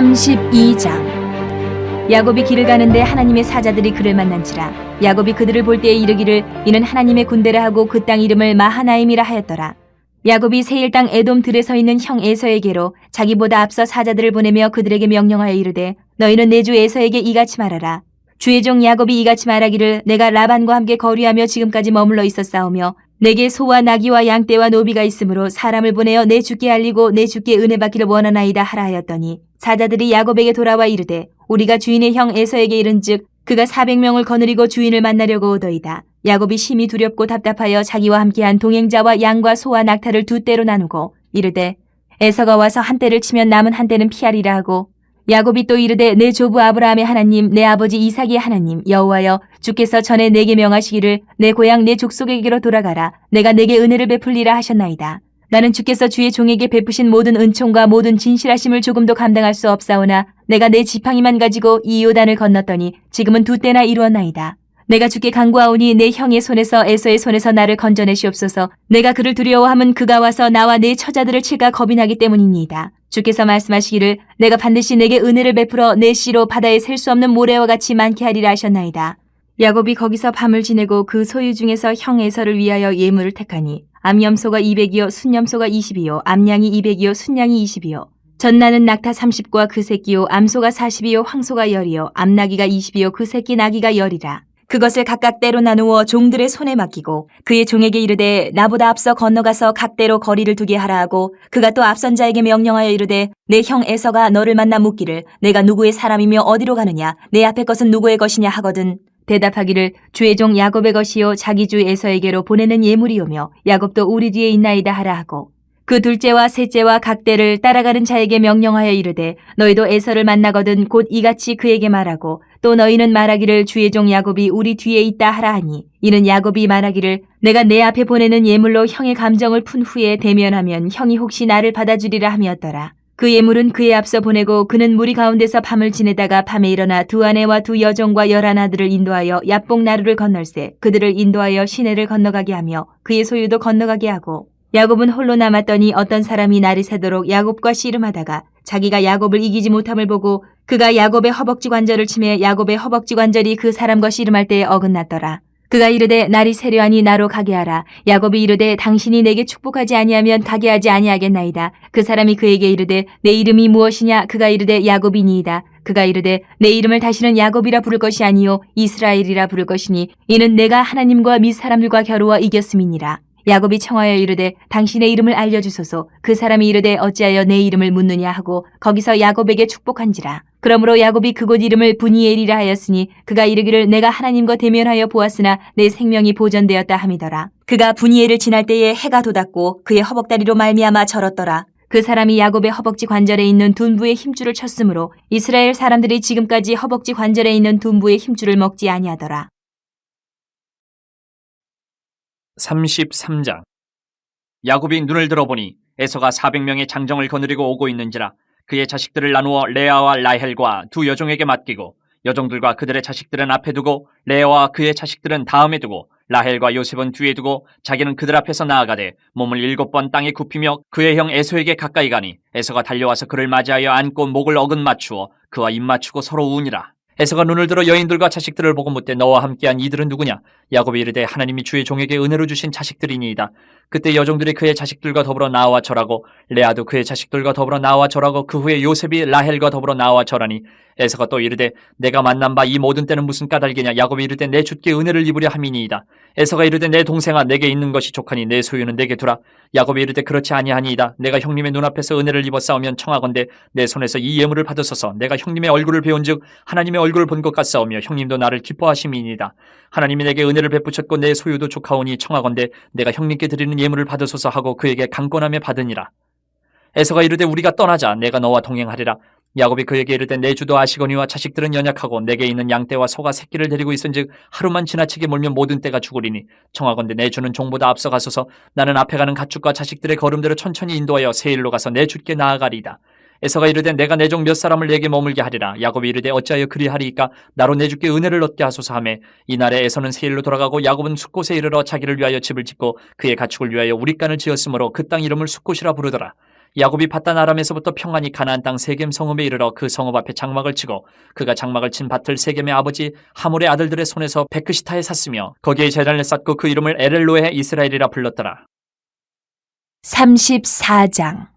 32장. 야곱이 길을 가는데 하나님의 사자들이 그를 만난지라. 야곱이 그들을 볼 때에 이르기를 이는 하나님의 군대라 하고 그 땅 이름을 마하나임이라 하였더라. 야곱이 세일 땅 에돔 들에 서 있는 형 에서에게로 자기보다 앞서 사자들을 보내며 그들에게 명령하여 이르되 너희는 내 주 에서에게 이같이 말하라. 주의 종 야곱이 이같이 말하기를 내가 라반과 함께 거류하며 지금까지 머물러 있었사오며 내게 소와 나귀와 양떼와 노비가 있으므로 사람을 보내어 내 주께 알리고 내 주께 은혜 받기를 원하나이다 하라 하였더니 사자들이 야곱에게 돌아와 이르되 우리가 주인의 형 에서에게 이른즉 그가 400명을 거느리고 주인을 만나려고 오더이다. 야곱이 심히 두렵고 답답하여 자기와 함께한 동행자와 양과 소와 낙타를 두 떼로 나누고 이르되 에서가 와서 한 떼를 치면 남은 한 떼는 피하리라 하고 야곱이 또 이르되 내 조부 아브라함의 하나님 내 아버지 이삭의 하나님 여호와여 주께서 전에 내게 명하시기를 내 고향 내 족속에게로 돌아가라 내가 내게 은혜를 베풀리라 하셨나이다. 나는 주께서 주의 종에게 베푸신 모든 은총과 모든 진실하심을 조금도 감당할 수 없사오나 내가 내 지팡이만 가지고 이 요단을 건넜더니 지금은 두 때나 이루었나이다. 내가 주께 간구하오니 내 형의 손에서 에서의 손에서 나를 건져내시옵소서. 내가 그를 두려워함은 그가 와서 나와 내 처자들을 칠까 겁이 나기 때문이니이다. 주께서 말씀하시기를 내가 반드시 내게 은혜를 베풀어 내 씨로 바다에 셀 수 없는 모래와 같이 많게 하리라 하셨나이다. 야곱이 거기서 밤을 지내고 그 소유 중에서 형 에서를 위하여 예물을 택하니 암염소가 200이요 순염소가 20이요 암양이 200이요 순양이 20이요 전나는 낙타 30과 그 새끼요 암소가 40이요 황소가 10이요 암나귀가 20이요 그 새끼 나귀가 10이라. 그것을 각각 떼로 나누어 종들의 손에 맡기고 그의 종에게 이르되 나보다 앞서 건너가서 각대로 거리를 두게 하라 하고 그가 또 앞선 자에게 명령하여 이르되 내 형 에서가 너를 만나 묻기를 내가 누구의 사람이며 어디로 가느냐 내 앞에 것은 누구의 것이냐 하거든 대답하기를 주의 종 야곱의 것이요 자기 주 에서에게로 보내는 예물이오며 야곱도 우리 뒤에 있나이다 하라 하고 그 둘째와 셋째와 각대를 따라가는 자에게 명령하여 이르되 너희도 에서를 만나거든 곧 이같이 그에게 말하고 또 너희는 말하기를 주의 종 야곱이 우리 뒤에 있다 하라 하니 이는 야곱이 말하기를 내가 내 앞에 보내는 예물로 형의 감정을 푼 후에 대면하면 형이 혹시 나를 받아주리라 함이었더라. 그 예물은 그의 앞서 보내고 그는 무리 가운데서 밤을 지내다가 밤에 일어나 두 아내와 두 여종과 11아들을 인도하여 야복 나루를 건널세 그들을 인도하여 시내를 건너가게 하며 그의 소유도 건너가게 하고 야곱은 홀로 남았더니 어떤 사람이 날이 새도록 야곱과 씨름하다가 자기가 야곱을 이기지 못함을 보고 그가 야곱의 허벅지 관절을 치매 야곱의 허벅지 관절이 그 사람과 씨름할 때에 어긋났더라. 그가 이르되 날이 새려하니 나로 가게 하라. 야곱이 이르되 당신이 내게 축복하지 아니하면 가게 하지 아니하겠나이다. 그 사람이 그에게 이르되 내 이름이 무엇이냐? 그가 이르되 야곱이니이다. 그가 이르되 내 이름을 다시는 야곱이라 부를 것이 아니요 이스라엘이라 부를 것이니 이는 내가 하나님과 및 사람들과 겨루어 이겼음이니라. 야곱이 청하여 이르되 당신의 이름을 알려주소서. 그 사람이 이르되 어찌하여 내 이름을 묻느냐 하고 거기서 야곱에게 축복한지라. 그러므로 야곱이 그곳 이름을 브니엘이라 하였으니 그가 이르기를 내가 하나님과 대면하여 보았으나 내 생명이 보전되었다 함이더라. 그가 브니엘을 지날 때에 해가 돋았고 그의 허벅다리로 말미암아 절었더라. 그 사람이 야곱의 허벅지 관절에 있는 둔부의 힘줄을 쳤으므로 이스라엘 사람들이 지금까지 허벅지 관절에 있는 둔부의 힘줄을 먹지 아니하더라. 33장. 야곱이 눈을 들어보니 에서가 400명의 장정을 거느리고 오고 있는지라. 그의 자식들을 나누어 레아와 라헬과 두 여종에게 맡기고 여종들과 그들의 자식들은 앞에 두고 레아와 그의 자식들은 다음에 두고 라헬과 요셉은 뒤에 두고 자기는 그들 앞에서 나아가되 몸을 7번 땅에 굽히며 그의 형 에서에게 가까이 가니 에서가 달려와서 그를 맞이하여 안고 목을 어긋 맞추어 그와 입 맞추고 서로 우니라. 에서가 눈을 들어 여인들과 자식들을 보고 묻되 너와 함께한 이들은 누구냐? 야곱이 이르되 하나님이 주의 종에게 은혜로 주신 자식들이니이다. 그때 여종들이 그의 자식들과 더불어 나와 절하고 레아도 그의 자식들과 더불어 나와 절하고 그 후에 요셉이 라헬과 더불어 나와 절하니 에서가 또 이르되 내가 만난 바 이 모든 때는 무슨 까닭이냐? 야곱이 이르되 내 주께 은혜를 입으려 함이니이다. 에서가 이르되 내 동생아 내게 있는 것이 족하니 내 소유는 내게 두라. 야곱이 이르되 그렇지 아니하니이다. 내가 형님의 눈앞에서 은혜를 입었사오면 청하건대 내 손에서 이 예물을 받으소서. 내가 형님의 얼굴을 배운즉 하나님의 얼굴을 본 것 같사오며 형님도 나를 기뻐하심이니이다. 하나님이 내게 은혜를 베푸셨고 내 소유도 족하오니 청하건대 내가 형님께 드리는 예물을 받으소서 하고 그에게 강권하며 받으니라. 에서가 이르되 우리가 떠나자. 내가 너와 동행하리라. 야곱이 그에게 이르되 내 주도 아시거니와 자식들은 연약하고 내게 있는 양떼와 소가 새끼를 데리고 있은즉 하루만 지나치게 몰면 모든 떼가 죽으리니 청하건대 내 주는 종보다 앞서 가소서. 나는 앞에 가는 가축과 자식들의 걸음대로 천천히 인도하여 세일로 가서 내 주께 나아가리이다. 에서가 이르되 내가 내 종 몇 사람을 내게 머물게 하리라. 야곱이 이르되 어찌하여 그리하리이까? 나로 내 주께 은혜를 얻게 하소서 하매 이날에 에서는 세일로 돌아가고 야곱은 숫곳에 이르러 자기를 위하여 집을 짓고 그의 가축을 위하여 우릿간을 지었으므로 그 땅 이름을 숫곳이라 부르더라. 야곱이 밧단 아람에서부터 평안히 가나안 땅 세겜 성읍에 이르러 그 성읍 앞에 장막을 치고 그가 장막을 친 밭을 세겜의 아버지 하몰의 아들들의 손에서 베크시타에 샀으며 거기에 제단을 쌓고 그 이름을 에렐로에 이스라엘이라 불렀더라. 34장.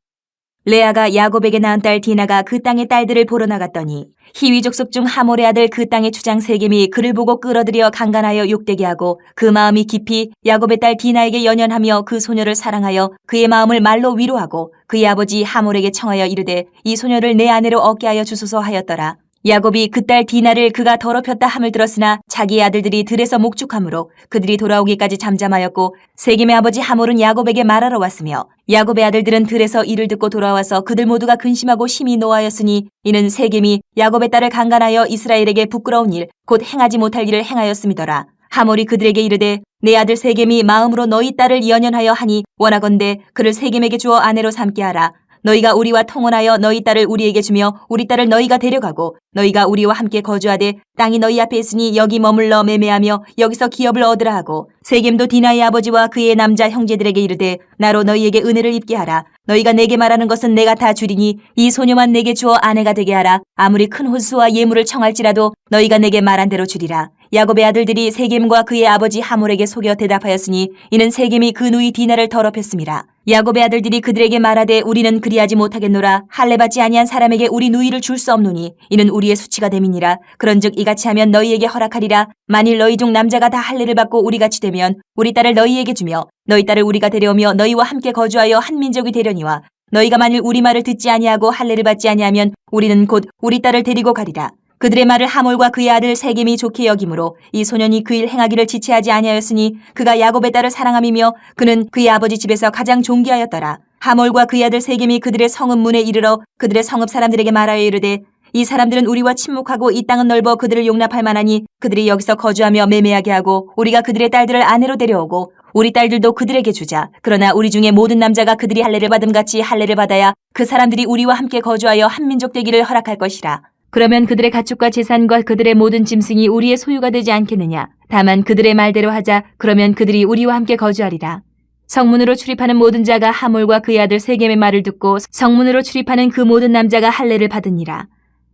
레아가 야곱에게 낳은 딸 디나가 그 땅의 딸들을 보러 나갔더니 히위 족속 중 하몰의 아들 그 땅의 주장 세겜이 그를 보고 끌어들여 강간하여 욕되게 하고 그 마음이 깊이 야곱의 딸 디나에게 연연하며 그 소녀를 사랑하여 그의 마음을 말로 위로하고 그의 아버지 하몰에게 청하여 이르되 이 소녀를 내 아내로 얻게 하여 주소서 하였더라. 야곱이 그 딸 디나를 그가 더럽혔다 함을 들었으나 자기의 아들들이 들에서 목축하므로 그들이 돌아오기까지 잠잠하였고 세겜의 아버지 하몰은 야곱에게 말하러 왔으며 야곱의 아들들은 들에서 이를 듣고 돌아와서 그들 모두가 근심하고 심히 노하였으니 이는 세겜이 야곱의 딸을 강간하여 이스라엘에게 부끄러운 일 곧 행하지 못할 일을 행하였음이더라. 하몰이 그들에게 이르되 내 아들 세겜이 마음으로 너희 딸을 연연하여 하니 원하건대 그를 세겜에게 주어 아내로 삼게 하라. 너희가 우리와 통혼하여 너희 딸을 우리에게 주며 우리 딸을 너희가 데려가고 너희가 우리와 함께 거주하되 땅이 너희 앞에 있으니 여기 머물러 매매하며 여기서 기업을 얻으라 하고 세겜도 디나의 아버지와 그의 남자 형제들에게 이르되 나로 너희에게 은혜를 입게 하라. 너희가 내게 말하는 것은 내가 다 주리니 이 소녀만 내게 주어 아내가 되게 하라. 아무리 큰 호수와 예물을 청할지라도 너희가 내게 말한 대로 주리라. 야곱의 아들들이 세겜과 그의 아버지 하몰에게 속여 대답하였으니 이는 세겜이 그 누이 디나를 더럽혔음이라. 야곱의 아들들이 그들에게 말하되 우리는 그리하지 못하겠노라. 할례받지 아니한 사람에게 우리 누이를 줄 수 없노니 이는 우리의 수치가 됨이니라. 그런즉 이같이 하면 너희에게 허락하리라. 만일 너희 중 남자가 다 할례를 받고 우리같이 되면 우리 딸을 너희에게 주며 너희 딸을 우리가 데려오며 너희와 함께 거주하여 한 민족이 되려니와 너희가 만일 우리 말을 듣지 아니하고 할례를 받지 아니하면 우리는 곧 우리 딸을 데리고 가리라. 그들의 말을 하몰과 그의 아들 세겜이 좋게 여기므로 이 소년이 그 일 행하기를 지체하지 아니하였으니 그가 야곱의 딸을 사랑함이며 그는 그의 아버지 집에서 가장 존귀하였더라. 하몰과 그의 아들 세겜이 그들의 성읍 문에 이르러 그들의 성읍 사람들에게 말하여 이르되 이 사람들은 우리와 친목하고 이 땅은 넓어 그들을 용납할 만하니 그들이 여기서 거주하며 매매하게 하고 우리가 그들의 딸들을 아내로 데려오고 우리 딸들도 그들에게 주자. 그러나 우리 중에 모든 남자가 그들이 할례를 받음같이 할례를 받아야 그 사람들이 우리와 함께 거주하여 한 민족 되기를 허락할 것이라. 그러면 그들의 가축과 재산과 그들의 모든 짐승이 우리의 소유가 되지 않겠느냐. 다만 그들의 말대로 하자. 그러면 그들이 우리와 함께 거주하리라. 성문으로 출입하는 모든 자가 하몰과 그의 아들 세겜의 말을 듣고 성문으로 출입하는 그 모든 남자가 할례를 받으니라.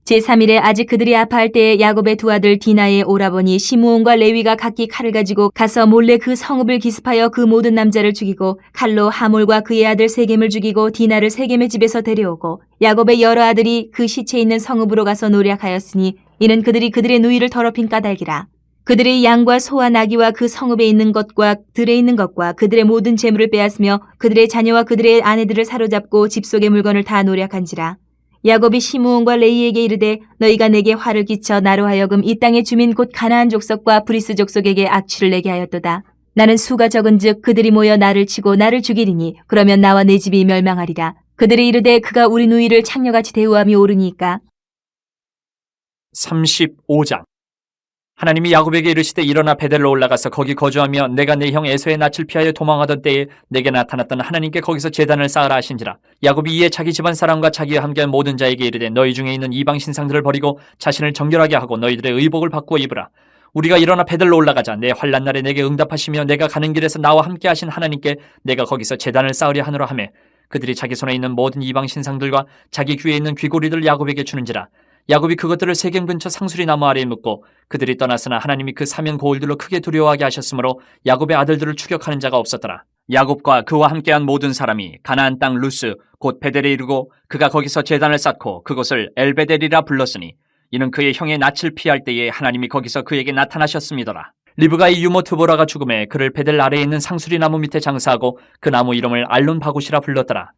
제3일에 아직 그들이 아파할 때에 야곱의 두 아들 디나의 오라버니 시므온과 레위가 각기 칼을 가지고 가서 몰래 그 성읍을 기습하여 그 모든 남자를 죽이고 칼로 하몰과 그의 아들 세겜을 죽이고 디나를 세겜의 집에서 데려오고 야곱의 여러 아들이 그 시체 있는 성읍으로 가서 노략하였으니 이는 그들이 그들의 누이를 더럽힌 까닭이라. 그들의 양과 소와 나귀와 그 성읍에 있는 것과 들에 있는 것과 그들의 모든 재물을 빼앗으며 그들의 자녀와 그들의 아내들을 사로잡고 집 속의 물건을 다 노략한지라. 야곱이 시므온과 레이에게 이르되 너희가 내게 화를 끼쳐 나로 하여금 이 땅의 주민 곧 가나안 족속과 브리스 족속에게 악취를 내게 하였도다. 나는 수가 적은즉 그들이 모여 나를 치고 나를 죽이리니 그러면 나와 내 집이 멸망하리라. 그들이 이르되 그가 우리 누이를 창녀같이 대우함이 옳으니까. 35장. 하나님이 야곱에게 이르시되 일어나 베델로 올라가서 거기 거주하며 내가 내 형 에서의 낯을 피하여 도망하던 때에 내게 나타났던 하나님께 거기서 제단을 쌓으라 하신지라. 야곱이 이에 자기 집안 사람과 자기와 함께한 모든 자에게 이르되 너희 중에 있는 이방 신상들을 버리고 자신을 정결하게 하고 너희들의 의복을 바꾸어 입으라. 우리가 일어나 베델로 올라가자. 내 환난 날에 내게 응답하시며 내가 가는 길에서 나와 함께 하신 하나님께 내가 거기서 제단을 쌓으려 하노라 하매 그들이 자기 손에 있는 모든 이방 신상들과 자기 귀에 있는 귀고리들 야곱에게 주는지라. 야곱이 그것들을 세겜 근처 상수리 나무 아래에 묻고 그들이 떠났으나 하나님이 그 사면 고울들로 크게 두려워하게 하셨으므로 야곱의 아들들을 추격하는 자가 없었더라. 야곱과 그와 함께한 모든 사람이 가나안 땅 루스 곧 베델에 이르고 그가 거기서 제단을 쌓고 그곳을 엘베델이라 불렀으니 이는 그의 형의 낯을 피할 때에 하나님이 거기서 그에게 나타나셨음이더라. 리브가의 유모 드보라가 죽음에 그를 베델 아래에 있는 상수리 나무 밑에 장사하고 그 나무 이름을 알론 바굿이라 불렀더라.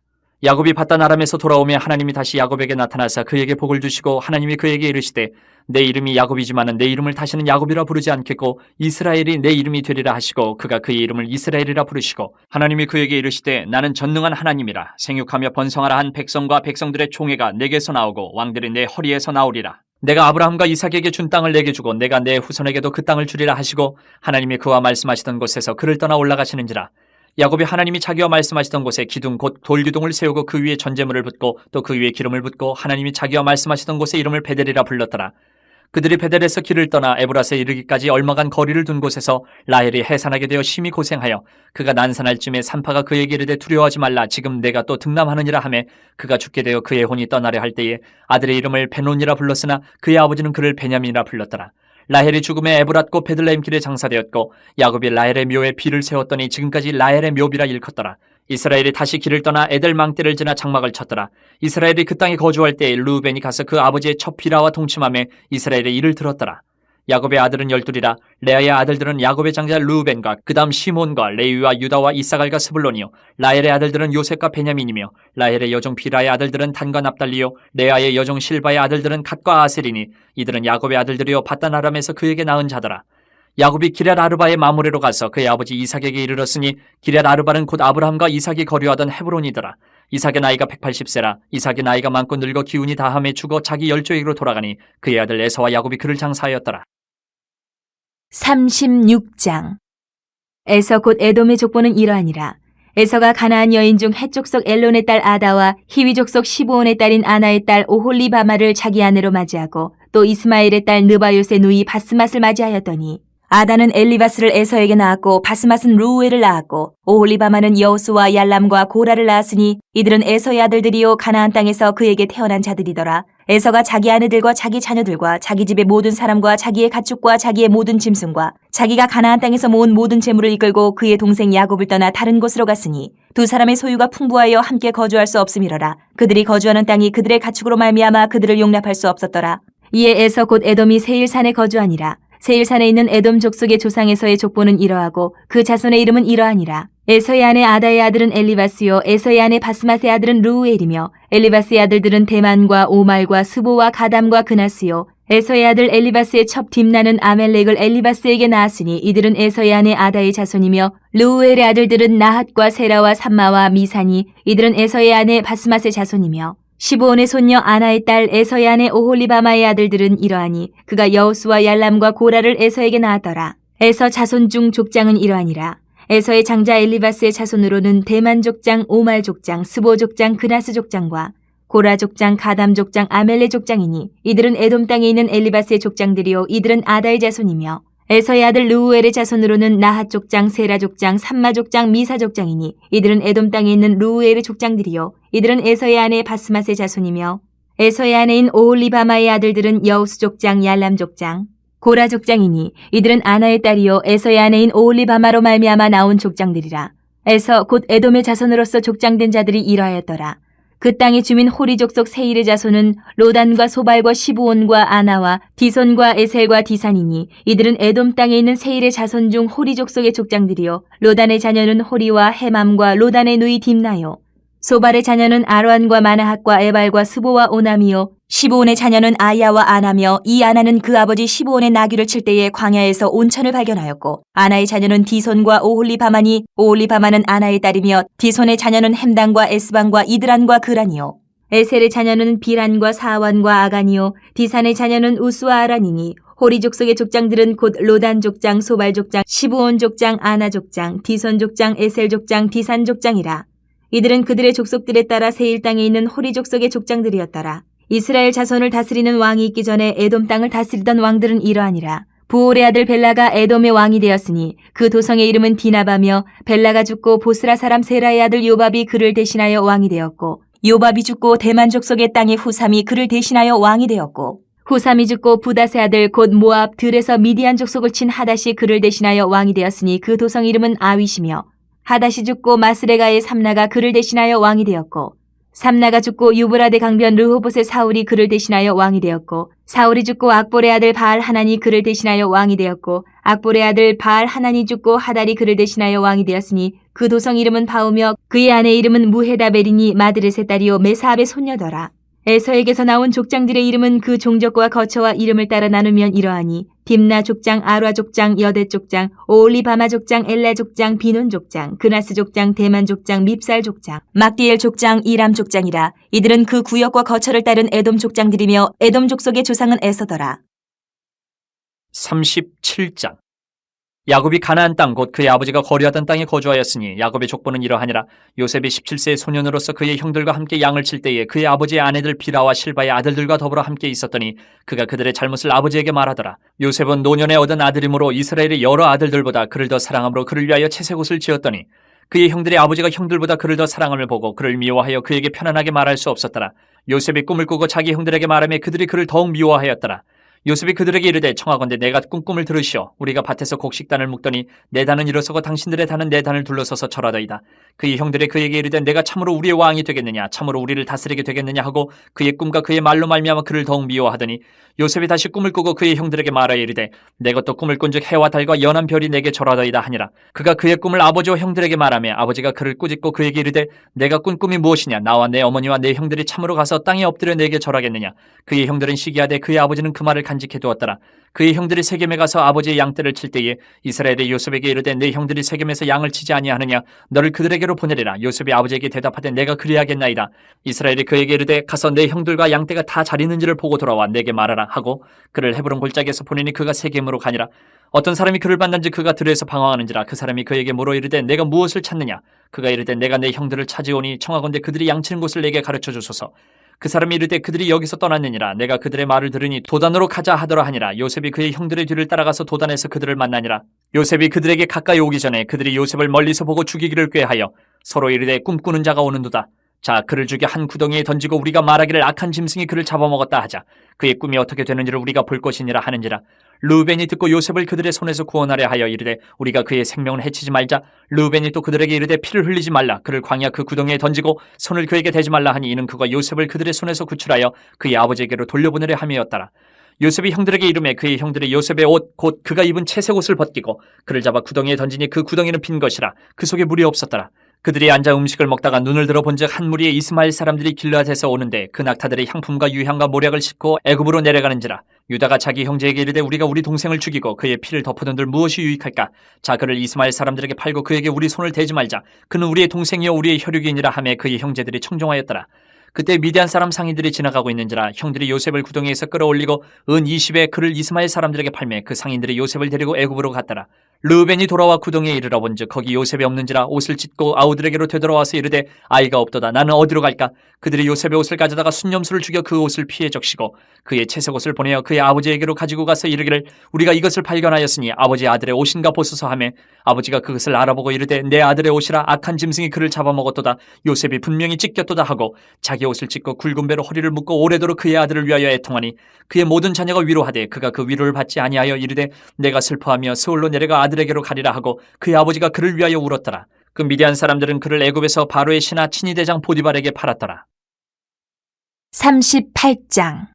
야곱이 밧단 아람에서 돌아오며 하나님이 다시 야곱에게 나타나사 그에게 복을 주시고 하나님이 그에게 이르시되 내 이름이 야곱이지만은 내 이름을 다시는 야곱이라 부르지 않겠고 이스라엘이 내 이름이 되리라 하시고 그가 그의 이름을 이스라엘이라 부르시고 하나님이 그에게 이르시되 나는 전능한 하나님이라. 생육하며 번성하라 한 백성과 백성들의 총회가 내게서 나오고 왕들이 내 허리에서 나오리라. 내가 아브라함과 이삭에게 준 땅을 내게 주고 내가 내 후손에게도 그 땅을 주리라 하시고 하나님이 그와 말씀하시던 곳에서 그를 떠나 올라가시는지라. 야곱이 하나님이 자기와 말씀하시던 곳에 기둥 곧 돌기둥을 세우고 그 위에 전제물을 붓고 또 그 위에 기름을 붓고 하나님이 자기와 말씀하시던 곳에 이름을 베델이라 불렀더라. 그들이 베델에서 길을 떠나 에브라스에 이르기까지 얼마간 거리를 둔 곳에서 라헬이 해산하게 되어 심히 고생하여 그가 난산할 쯤에 산파가 그에게 이르되 두려워하지 말라 지금 내가 또 등남하느니라 하매 그가 죽게 되어 그의 혼이 떠나려 할 때에 아들의 이름을 베논이라 불렀으나 그의 아버지는 그를 베냐민이라 불렀더라. 라헬이 죽음에 에브랏 곧 베들레헴 길에 장사되었고 야곱이 라헬의 묘에 비를 세웠더니 지금까지 라헬의 묘비라 일컫더라. 이스라엘이 다시 길을 떠나 에델 망대를 지나 장막을 쳤더라. 이스라엘이 그 땅에 거주할 때에 르우벤이 가서 그 아버지의 첫 비라와 동침하며 이스라엘의 일을 들었더라. 야곱의 아들은 12이라 레아의 아들들은 야곱의 장자 르우벤과 그 다음 시몬과 레위와 유다와 이사갈과 스불론이요 라헬의 아들들은 요셉과 베냐민이며 라헬의 여종 비라의 아들들은 단과 납달리요 레아의 여종 실바의 아들들은 갓과 아셀이니 이들은 야곱의 아들들이요 밧단 아람에서 그에게 낳은 자더라. 야곱이 기럇 아르바의 마므레로 가서 그의 아버지 이삭에게 이르렀으니 기럇 아르바는 곧 아브라함과 이삭이 거류하던 헤브론이더라. 이삭의 나이가 180세라 이삭의 나이가 많고 늙어 기운이 다함에 죽어 자기 열조에게로 돌아가니 그의 아들 에서와 야곱이 그를 장사하였더라. 36장. 에서 곧 에돔의 족보는 이러하니라. 에서가 가나안 여인 중 헷 족속 엘론의 딸 아다와 히위 족속 시브온의 딸인 아나의 딸 오홀리바마를 자기 아내로 맞이하고 또 이스마엘의 딸 느바요스의 누이 바스맛을 맞이하였더니 아다는 엘리바스를 에서에게 낳았고 바스맛은 루우엘을 낳았고 오홀리바마는 여우스와 얄람과 고라를 낳았으니 이들은 에서의 아들들이요 가나안 땅에서 그에게 태어난 자들이더라. 에서가 자기 아내들과 자기 자녀들과 자기 집의 모든 사람과 자기의 가축과 자기의 모든 짐승과 자기가 가나안 땅에서 모은 모든 재물을 이끌고 그의 동생 야곱을 떠나 다른 곳으로 갔으니 두 사람의 소유가 풍부하여 함께 거주할 수 없음이로라. 그들이 거주하는 땅이 그들의 가축으로 말미암아 그들을 용납할 수 없었더라. 이에 에서 곧 에돔이 세일산에 거주하니라. 세일산에 있는 에돔 족속의 조상에서의 족보는 이러하고 그 자손의 이름은 이러하니라. 에서의 아내 아다의 아들은 엘리바스요 에서의 아내 바스맛의 아들은 르우엘이며 엘리바스의 아들들은 대만과 오말과 스보와 가담과 그나스요 에서의 아들 엘리바스의 첩 딥나는 아멜렉을 엘리바스에게 낳았으니 이들은 에서의 아내 아다의 자손이며 르우엘의 아들들은 나핫과 세라와 삼마와 미사니 이들은 에서의 아내 바스맛의 자손이며 시브온의 손녀 아나의 딸 에서의 아내 오홀리바마의 아들들은 이러하니 그가 여우스와 얄람과 고라를 에서에게 낳았더라. 에서 자손 중 족장은 이러하니라. 에서의 장자 엘리바스의 자손으로는 대만 족장, 오말 족장, 스보 족장, 그나스 족장과 고라 족장, 가담 족장, 아멜레 족장이니 이들은 에돔 땅에 있는 엘리바스의 족장들이요 이들은 아다의 자손이며 에서의 아들 르우엘의 자손으로는 나핫 족장, 세라 족장, 삼마 족장, 미사 족장이니 이들은 에돔 땅에 있는 르우엘의 족장들이요 이들은 에서의 아내 바스맛의 자손이며 에서의 아내인 오홀리바마의 아들들은 여우스 족장, 얄람 족장, 고라 족장이니 이들은 아나의 딸이요 에서의 아내인 오홀리바마로 말미암아 나온 족장들이라. 에서 곧 에돔의 자손으로서 족장된 자들이 이러하였더라. 그 땅의 주민 호리 족속 세일의 자손은 로단과 소발과 시브온과 아나와 디손과 에셀과 디산이니 이들은 에돔 땅에 있는 세일의 자손 중 호리 족속의 족장들이요 로단의 자녀는 호리와 헤맘과 로단의 누이 딥나요 소발의 자녀는 아로안과 마나핫과 에발과 스보와 오남이요 시브온의 자녀는 아야와 아나며 이 아나는 그 아버지 시브온의 나귀를 칠 때에 광야에서 온천을 발견하였고 아나의 자녀는 디손과 오홀리바마니 오홀리바마는 아나의 딸이며 디손의 자녀는 햄단과 에스방과 이드란과 그란이요 에셀의 자녀는 비란과 사완과 아간이요 디산의 자녀는 우스와 아란이니 호리 족속의 족장들은 곧 로단 족장, 소발 족장, 시브온 족장, 아나 족장, 디손 족장, 에셀 족장, 디산 족장이라. 이들은 그들의 족속들에 따라 세일 땅에 있는 호리 족속의 족장들이었더라. 이스라엘 자손을 다스리는 왕이 있기 전에 에돔 땅을 다스리던 왕들은 이러하니라. 부올의 아들 벨라가 에돔의 왕이 되었으니 그 도성의 이름은 디나바며 벨라가 죽고 보스라 사람 세라의 아들 요밥이 그를 대신하여 왕이 되었고 요밥이 죽고 대만 족속의 땅의 후삼이 그를 대신하여 왕이 되었고 후삼이 죽고 부닷의 아들 곧 모압 들에서 미디안 족속을 친 하닷이 그를 대신하여 왕이 되었으니 그 도성 이름은 아윗이며 하닷이 죽고 마스레가의 삼나가 그를 대신하여 왕이 되었고 삼나가 죽고 유브라데 강변 르호봇의 사울이 그를 대신하여 왕이 되었고 사울이 죽고 악볼의 아들 바알 하난이 그를 대신하여 왕이 되었고 악볼의 아들 바알 하난이 죽고 하달이 그를 대신하여 왕이 되었으니 그 도성 이름은 바우며 그의 아내 이름은 무헤다벨이니 마드렛의 딸이요 메사압의 손녀더라. 에서에게서 나온 족장들의 이름은 그 종족과 거처와 이름을 따라 나누면 이러하니 딥나 족장, 아라 족장, 여대 족장, 오올리바마 족장, 엘라 족장, 비논 족장, 그나스 족장, 대만 족장, 밉살 족장, 막디엘 족장, 이람 족장이라. 이들은 그 구역과 거처를 따른 에돔 족장들이며 에돔 족속의 조상은 에서더라. 37장. 야곱이 가나안 땅 곧 그의 아버지가 거류하던 땅에 거주하였으니 야곱의 족보는 이러하니라. 요셉이 17세의 소년으로서 그의 형들과 함께 양을 칠 때에 그의 아버지의 아내들 비라와 실바의 아들들과 더불어 함께 있었더니 그가 그들의 잘못을 아버지에게 말하더라. 요셉은 노년에 얻은 아들이므로 이스라엘의 여러 아들들보다 그를 더 사랑함으로 그를 위하여 채색옷을 지었더니 그의 형들의 아버지가 형들보다 그를 더 사랑함을 보고 그를 미워하여 그에게 편안하게 말할 수 없었더라. 요셉이 꿈을 꾸고 자기 형들에게 말하며 그들이 그를 더욱 미워하였더라. 요셉이 그들에게 이르되 청하건대 내가 꿈을 들으시오. 우리가 밭에서 곡식단을 묶더니 내 단은 일어서고 당신들의 단은 내 단을 둘러서서 절하더이다. 그의 형들이 그에게 이르되 내가 참으로 우리의 왕이 되겠느냐, 참으로 우리를 다스리게 되겠느냐 하고 그의 꿈과 그의 말로 말미암아 그를 더욱 미워하더니 요셉이 다시 꿈을 꾸고 그의 형들에게 말하여 이르되 내가 또 꿈을 꾼즉 해와 달과 연한 별이 내게 절하더이다 하니라. 그가 그의 꿈을 아버지와 형들에게 말하며 아버지가 그를 꾸짖고 그에게 이르되 내가 꾼 꿈이 무엇이냐, 나와 내 어머니와 내 형들이 참으로 가서 땅에 엎드려 내게 절하겠느냐. 그의 형들은 시기하되 그의 아버지는 그 말을 간직해 두었더라. 그의 형들이 세겜에 가서 아버지의 양떼를 칠 때에 이스라엘의 요셉에게 이르되 내 형들이 세겜에서 양을 치지 아니하느냐, 너를 그들에게로 보내리라. 요셉이 아버지에게 대답하되 내가 그리하겠나이다. 이스라엘이 그에게 이르되 가서 내 형들과 양떼가 다 잘 있는지를 보고 돌아와 내게 말하라 하고 그를 헤브론 골짜기에서 보내니 그가 세겜으로 가니라. 어떤 사람이 그를 만난즉 그가 들에서 방황하는지라. 그 사람이 그에게 물어 이르되 내가 무엇을 찾느냐. 그가 이르되 내가 내 형들을 찾으오니 청하건대 그들이 양치는 곳을 내게 가르쳐 주소서. 그 사람이 이르되 그들이 여기서 떠났느니라. 내가 그들의 말을 들으니 도단으로 가자 하더라 하니라. 요셉이 그의 형들의 뒤를 따라가서 도단에서 그들을 만나니라. 요셉이 그들에게 가까이 오기 전에 그들이 요셉을 멀리서 보고 죽이기를 꾀하여 서로 이르되 꿈꾸는 자가 오는도다. 자, 그를 죽여 한 구덩이에 던지고 우리가 말하기를 악한 짐승이 그를 잡아먹었다 하자. 그의 꿈이 어떻게 되는지를 우리가 볼 것이니라 하는지라. 르우벤이 듣고 요셉을 그들의 손에서 구원하려 하여 이르되 우리가 그의 생명을 해치지 말자. 르우벤이 또 그들에게 이르되 피를 흘리지 말라. 그를 광야 그 구덩이에 던지고 손을 그에게 대지 말라 하니 이는 그가 요셉을 그들의 손에서 구출하여 그의 아버지에게로 돌려보내려 함이었더라. 요셉이 형들에게 이르매 그의 형들이 요셉의 옷 곧 그가 입은 채색 옷을 벗기고 그를 잡아 구덩이에 던지니 그 구덩이는 빈 것이라. 그 속에 물이 없었더라. 그들이 앉아 음식을 먹다가 눈을 들어 본즉 한 무리의 이스마엘 사람들이 길르앗에서 오는데 그 낙타들의 향품과 유향과 모략을 싣고 애굽으로 내려가는지라. 유다가 자기 형제에게 이르되 우리가 우리 동생을 죽이고 그의 피를 덮어둔들 무엇이 유익할까. 자, 그를 이스마엘 사람들에게 팔고 그에게 우리 손을 대지 말자. 그는 우리의 동생이요 우리의 혈육이니라 하매 그의 형제들이 청종하였더라. 그때 미디안 사람 상인들이 지나가고 있는지라. 형들이 요셉을 구덩이에서 끌어올리고 은 20에 그를 이스마엘 사람들에게 팔매 그 상인들이 요셉을 데리고 애굽으로 갔더라. 르우벤이 돌아와 구덩이에 이르러 본즉 거기 요셉이 없는지라. 옷을 찢고 아우들에게로 되돌아와서 이르되 아이가 없도다. 나는 어디로 갈까. 그들이 요셉의 옷을 가져다가 순념수를 죽여 그 옷을 피해 적시고 그의 채색옷을 보내어 그의 아버지에게로 가지고 가서 이르기를 우리가 이것을 발견하였으니 아버지의 아들의 옷인가 보소서 하매 아버지가 그것을 알아보고 이르되 내 아들의 옷이라. 악한 짐승이 그를 잡아먹었도다. 요셉이 분명히 찢겼도다 하고 자기 옷을 찢고 굵은 배로 허리를 묶고 오래도록 그의 아들을 위하여 애통하니 그의 모든 자녀가 위로하되 그가 그 위로를 받지 아니하여 이르되 내가 슬퍼하며 서울로 내려가 아들에게로 가리라 하고 그의 아버지가 그를 위하여 울었더라. 그 미디안 사람들은 그를 애굽에서 바로의 신하 친위대장 보디발에게 팔았더라. 38장.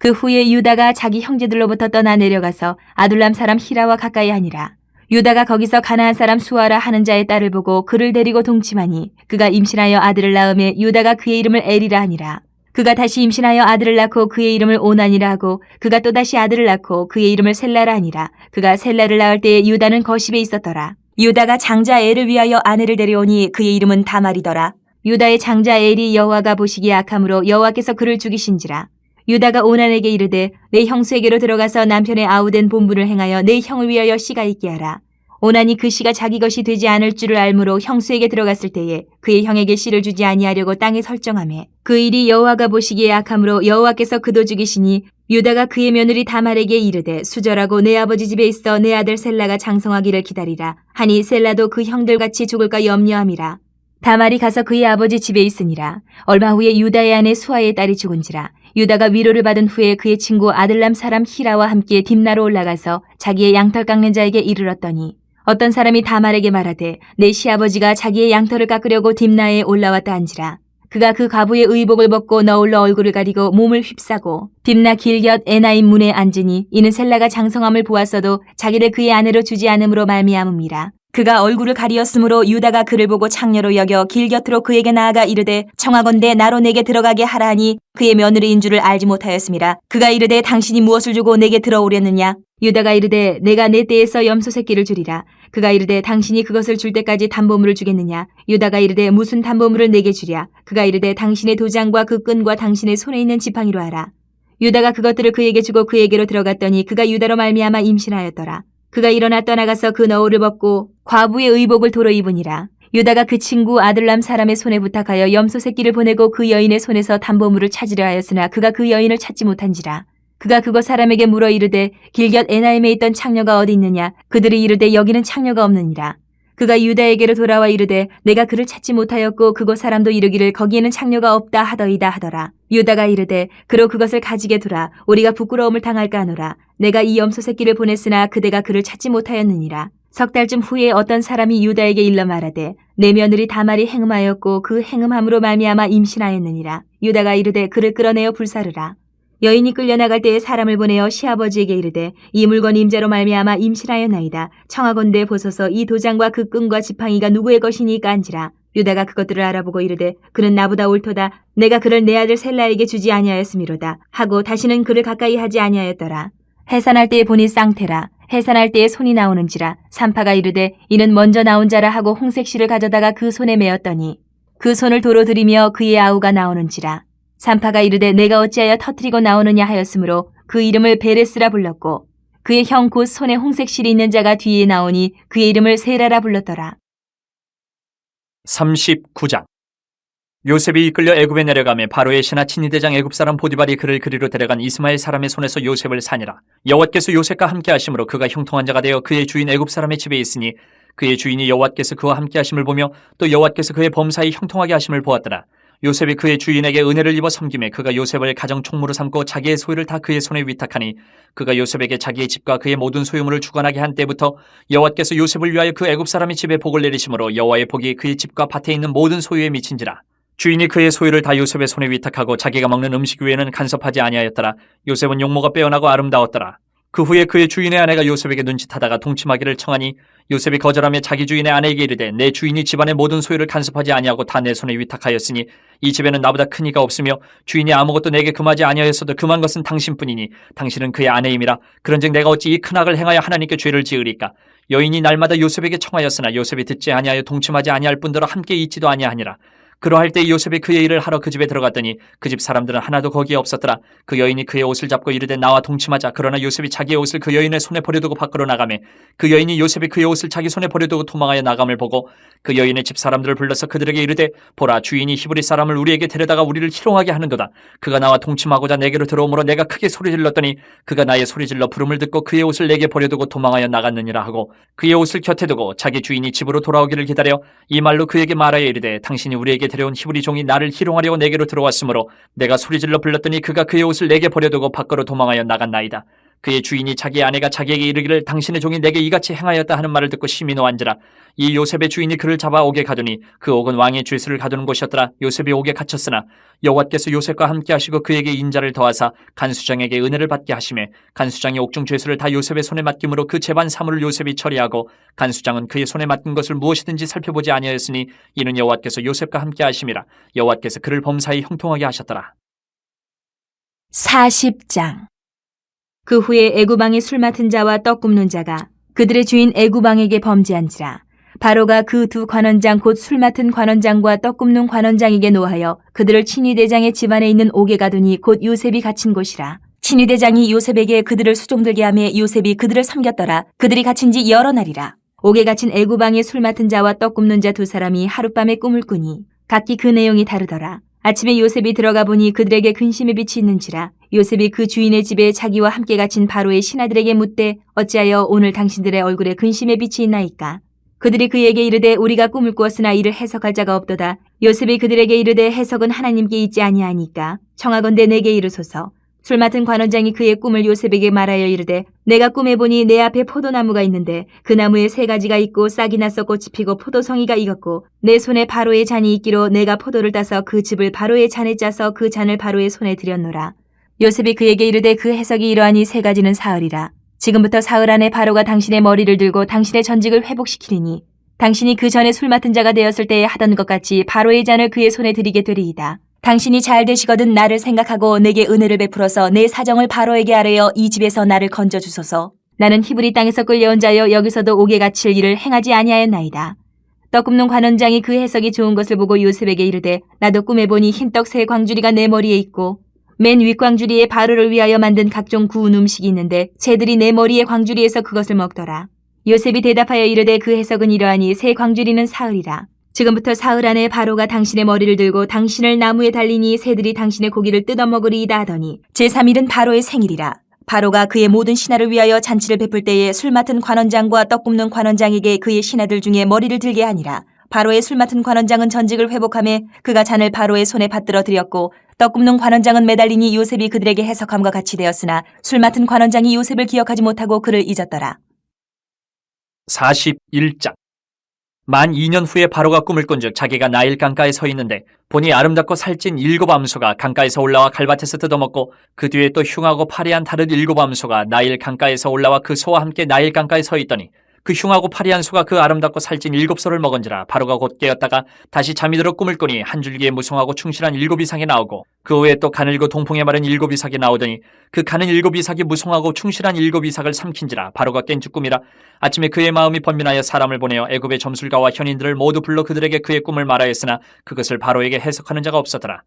그 후에 유다가 자기 형제들로부터 떠나 내려가서 아둘람 사람 히라와 가까이 하니라. 유다가 거기서 가나안 사람 수아라 하는 자의 딸을 보고 그를 데리고 동침하니 그가 임신하여 아들을 낳음에 유다가 그의 이름을 에리라 하니라. 그가 다시 임신하여 아들을 낳고 그의 이름을 오난이라 하고 그가 또다시 아들을 낳고 그의 이름을 셀라라 하니라. 그가 셀라를 낳을 때에 유다는 거십에 있었더라. 유다가 장자 엘을 위하여 아내를 데려오니 그의 이름은 다말이더라. 유다의 장자 엘이 여호와가 보시기에 악함으로 여호와께서 그를 죽이신지라. 유다가 오난에게 이르되 내 형수에게로 들어가서 남편의 아우된 본분을 행하여 내 형을 위하여 씨가 있게 하라. 오난이 그 씨가 자기 것이 되지 않을 줄을 알므로 형수에게 들어갔을 때에 그의 형에게 씨를 주지 아니하려고 땅에 설정하매 그 일이 여호와가 보시기에 악함으로 여호와께서 그도 죽이시니 유다가 그의 며느리 다말에게 이르되 수절하고 내 아버지 집에 있어 내 아들 셀라가 장성하기를 기다리라 하니 셀라도 그 형들같이 죽을까 염려함이라. 다말이 가서 그의 아버지 집에 있으니라. 얼마 후에 유다의 아내 수아의 딸이 죽은지라. 유다가 위로를 받은 후에 그의 친구 아들람 사람 히라와 함께 딥나로 올라가서 자기의 양털 깎는 자에게 이르렀더니 어떤 사람이 다말에게 말하되 내 시아버지가 자기의 양털을 깎으려고 딥나에 올라왔다 한지라. 그가 그 과부의 의복을 벗고 너울로 얼굴을 가리고 몸을 휩싸고 딥나 길곁 에나임 문에 앉으니 이는 셀라가 장성함을 보았어도 자기를 그의 아내로 주지 않음으로 말미암음이라. 그가 얼굴을 가리었으므로 유다가 그를 보고 창녀로 여겨 길 곁으로 그에게 나아가 이르되 청하건대 나로 내게 들어가게 하라 하니 그의 며느리인 줄을 알지 못하였음이라. 그가 이르되 당신이 무엇을 주고 내게 들어오려느냐. 유다가 이르되 내가 내 떼에서 염소 새끼를 주리라. 그가 이르되 당신이 그것을 줄 때까지 담보물을 주겠느냐. 유다가 이르되 무슨 담보물을 내게 주랴. 그가 이르되 당신의 도장과 그 끈과 당신의 손에 있는 지팡이로 하라. 유다가 그것들을 그에게 주고 그에게로 들어갔더니 그가 유다로 말미암아 임신하였더라. 그가 일어나 떠나가서 그 너울을 벗고 과부의 의복을 도로 입으니라. 유다가 그 친구 아둘람 사람의 손에 부탁하여 염소 새끼를 보내고 그 여인의 손에서 담보물을 찾으려 하였으나 그가 그 여인을 찾지 못한지라. 그가 그곳 사람에게 물어 이르되 길곁 에나임에 있던 창녀가 어디 있느냐. 그들이 이르되 여기는 창녀가 없느니라. 그가 유다에게로 돌아와 이르되 내가 그를 찾지 못하였고 그곳 사람도 이르기를 거기에는 창녀가 없다 하더이다 하더라. 유다가 이르되 그로 그것을 가지게 두라. 우리가 부끄러움을 당할까 하노라. 내가 이 염소 새끼를 보냈으나 그대가 그를 찾지 못하였느니라. 석 달쯤 후에 어떤 사람이 유다에게 일러 말하되 내 며느리 다말이 행음하였고 그 행음함으로 말미암아 임신하였느니라. 유다가 이르되 그를 끌어내어 불사르라. 여인이 끌려나갈 때에 사람을 보내어 시아버지에게 이르되 이 물건이 임자로 말미암아 임신하였나이다. 청하건대 보소서 이 도장과 그 끈과 지팡이가 누구의 것이니까 한지라. 유다가 그것들을 알아보고 이르되 그는 나보다 옳도다. 내가 그를 내 아들 셀라에게 주지 아니하였음이로다 하고 다시는 그를 가까이 하지 아니하였더라. 해산할 때에 보니 쌍태라. 해산할 때에 손이 나오는지라. 산파가 이르되 이는 먼저 나온 자라 하고 홍색실을 가져다가 그 손에 메었더니 그 손을 도로 들이며 그의 아우가 나오는지라. 산파가 이르되 내가 어찌하여 터뜨리고 나오느냐 하였으므로 그 이름을 베레스라 불렀고 그의 형 곧 손에 홍색실이 있는 자가 뒤에 나오니 그의 이름을 세라라 불렀더라. 39장. 요셉이 이끌려 애굽에 내려가며 바로의 신하 친위대장 애굽 사람 보디발이 그를 그리로 데려간 이스마엘 사람의 손에서 요셉을 사니라. 여호와께서 요셉과 함께 하심으로 그가 형통한 자가 되어 그의 주인 애굽 사람의 집에 있으니 그의 주인이 여호와께서 그와 함께 하심을 보며 또 여호와께서 그의 범사에 형통하게 하심을 보았더라. 요셉이 그의 주인에게 은혜를 입어 섬김에 그가 요셉을 가정 총무로 삼고 자기의 소유를 다 그의 손에 위탁하니 그가 요셉에게 자기의 집과 그의 모든 소유물을 주관하게 한 때부터 여호와께서 요셉을 위하여 그 애굽 사람의 집에 복을 내리심으로 여호와의 복이 그의 집과 밭에 있는 모든 소유에 미친지라. 주인이 그의 소유를 다 요셉의 손에 위탁하고 자기가 먹는 음식 외에는 간섭하지 아니하였더라. 요셉은 용모가 빼어나고 아름다웠더라. 그 후에 그의 주인의 아내가 요셉에게 눈짓하다가 동침하기를 청하니 요셉이 거절하며 자기 주인의 아내에게 이르되 내 주인이 집안의 모든 소유를 간섭하지 아니하고 다 내 손에 위탁하였으니 이 집에는 나보다 큰 이가 없으며 주인이 아무것도 내게 금하지 아니하였어도 금한 것은 당신뿐이니 당신은 그의 아내임이라. 그런즉 내가 어찌 이 큰 악을 행하여 하나님께 죄를 지으리까. 여인이 날마다 요셉에게 청하였으나 요셉이 듣지 아니하여 동침하지 아니할 뿐더러 함께 있지도 아니하니라. 그러할 때 요셉이 그의 일을 하러 그 집에 들어갔더니 그 집 사람들은 하나도 거기에 없었더라. 그 여인이 그의 옷을 잡고 이르되 나와 동침하자. 그러나 요셉이 자기의 옷을 그 여인의 손에 버려두고 밖으로 나가매 그 여인이 요셉이 그의 옷을 자기 손에 버려두고 도망하여 나감을 보고 그 여인의 집 사람들을 불러서 그들에게 이르되 보라 주인이 히브리 사람을 우리에게 데려다가 우리를 희롱하게 하는도다. 그가 나와 동침하고자 내게로 들어오므로 내가 크게 소리질렀더니 그가 나의 소리질러 부름을 듣고 그의 옷을 내게 버려두고 도망하여 나갔느니라 하고 그의 옷을 곁에 두고 자기 주인이 집으로 돌아오기를 기다려 이 말로 그에게 말하여 이르되 당신이 우리에게 데려온 히브리 종이 나를 희롱하려고 내게로 들어왔으므로 내가 소리질러 불렀더니 그가 그의 옷을 내게 버려두고 밖으로 도망하여 나갔나이다. 그의 주인이 자기 아내가 자기에게 이르기를 당신의 종이 내게 이같이 행하였다 하는 말을 듣고 심히 노한지라. 이 요셉의 주인이 그를 잡아 옥에 가두니 그 옥은 왕의 죄수를 가두는 곳이었더라. 요셉이 옥에 갇혔으나 여호와께서 요셉과 함께 하시고 그에게 인자를 더하사 간수장에게 은혜를 받게 하시매 간수장이 옥중 죄수를 다 요셉의 손에 맡김으로 그 재반 사물을 요셉이 처리하고 간수장은 그의 손에 맡긴 것을 무엇이든지 살펴보지 아니하였으니 이는 여호와께서 요셉과 함께 하심이라. 여호와께서 그를 범사에 형통하게 하셨더라. 40장. 그 후에 애굽왕의 술 맡은 자와 떡 굽는 자가 그들의 주인 애굽왕에게 범죄한지라. 바로가 그 두 관원장 곧 술 맡은 관원장과 떡 굽는 관원장에게 노하여 그들을 친위대장의 집안에 있는 옥에 가두니 곧 요셉이 갇힌 곳이라. 친위대장이 요셉에게 그들을 수종들게 하며 요셉이 그들을 섬겼더라. 그들이 갇힌 지 여러 날이라. 옥에 갇힌 애굽왕의 술 맡은 자와 떡 굽는 자 두 사람이 하룻밤에 꿈을 꾸니 각기 그 내용이 다르더라. 아침에 요셉이 들어가 보니 그들에게 근심의 빛이 있는지라. 요셉이 그 주인의 집에 자기와 함께 갇힌 바로의 신하들에게 묻되 어찌하여 오늘 당신들의 얼굴에 근심의 빛이 있나이까. 그들이 그에게 이르되 우리가 꿈을 꾸었으나 이를 해석할 자가 없도다. 요셉이 그들에게 이르되 해석은 하나님께 있지 아니하니까 청하건대 내게 이르소서. 술 맡은 관원장이 그의 꿈을 요셉에게 말하여 이르되 내가 꿈에 보니 내 앞에 포도나무가 있는데 그 나무에 세 가지가 있고 싹이 나서 꽃이 피고 포도송이가 익었고 내 손에 바로의 잔이 있기로 내가 포도를 따서 그 즙을 바로의 잔에 짜서 그 잔을 바로의 손에 들였노라. 요셉이 그에게 이르되 그 해석이 이러하니 세 가지는 사흘이라. 지금부터 사흘 안에 바로가 당신의 머리를 들고 당신의 전직을 회복시키리니 당신이 그 전에 술 맡은 자가 되었을 때에 하던 것 같이 바로의 잔을 그의 손에 드리게 되리이다. 당신이 잘 되시거든 나를 생각하고 내게 은혜를 베풀어서 내 사정을 바로에게 아뢰어 이 집에서 나를 건져주소서. 나는 히브리 땅에서 끌려온 자여 여기서도 옥에 갇힐 일을 행하지 아니하였나이다. 떡 굽는 관원장이 그 해석이 좋은 것을 보고 요셉에게 이르되 나도 꿈에 보니 흰떡 세 광주리가 내 머리에 있고 맨 윗광주리에 바로를 위하여 만든 각종 구운 음식이 있는데 새들이 내 머리의 광주리에서 그것을 먹더라. 요셉이 대답하여 이르되 그 해석은 이러하니 새 광주리는 사흘이라. 지금부터 사흘 안에 바로가 당신의 머리를 들고 당신을 나무에 달리니 새들이 당신의 고기를 뜯어먹으리이다 하더니 제3일은 바로의 생일이라. 바로가 그의 모든 신하를 위하여 잔치를 베풀 때에 술 맡은 관원장과 떡 굽는 관원장에게 그의 신하들 중에 머리를 들게 하니라. 바로의 술 맡은 관원장은 전직을 회복하며 그가 잔을 바로의 손에 받들어 드렸고 떡 굽는 관원장은 매달리니 요셉이 그들에게 해석함과 같이 되었으나 술 맡은 관원장이 요셉을 기억하지 못하고 그를 잊었더라. 41장. 만 2년 후에 바로가 꿈을 꾼즉 자기가 나일 강가에 서 있는데 보니 아름답고 살찐 7 암소가 강가에서 올라와 갈밭에서 뜯어먹고 그 뒤에 또 흉하고 파리한 다른 7 암소가 나일 강가에서 올라와 그 소와 함께 나일 강가에 서 있더니 그 흉하고 파리한 소가 그 아름답고 살찐 7소를 먹은지라. 바로가 곧 깨었다가 다시 잠이 들어 꿈을 꾸니 한 줄기에 무성하고 충실한 7 이삭이 나오고 그 후에 또 가늘고 동풍에 마른 7 이삭이 나오더니 그 가는 7 이삭이 무성하고 충실한 7 이삭을 삼킨지라. 바로가 깬 즉 꿈이라. 아침에 그의 마음이 번민하여 사람을 보내어 애굽의 점술가와 현인들을 모두 불러 그들에게 그의 꿈을 말하였으나 그것을 바로에게 해석하는 자가 없었더라.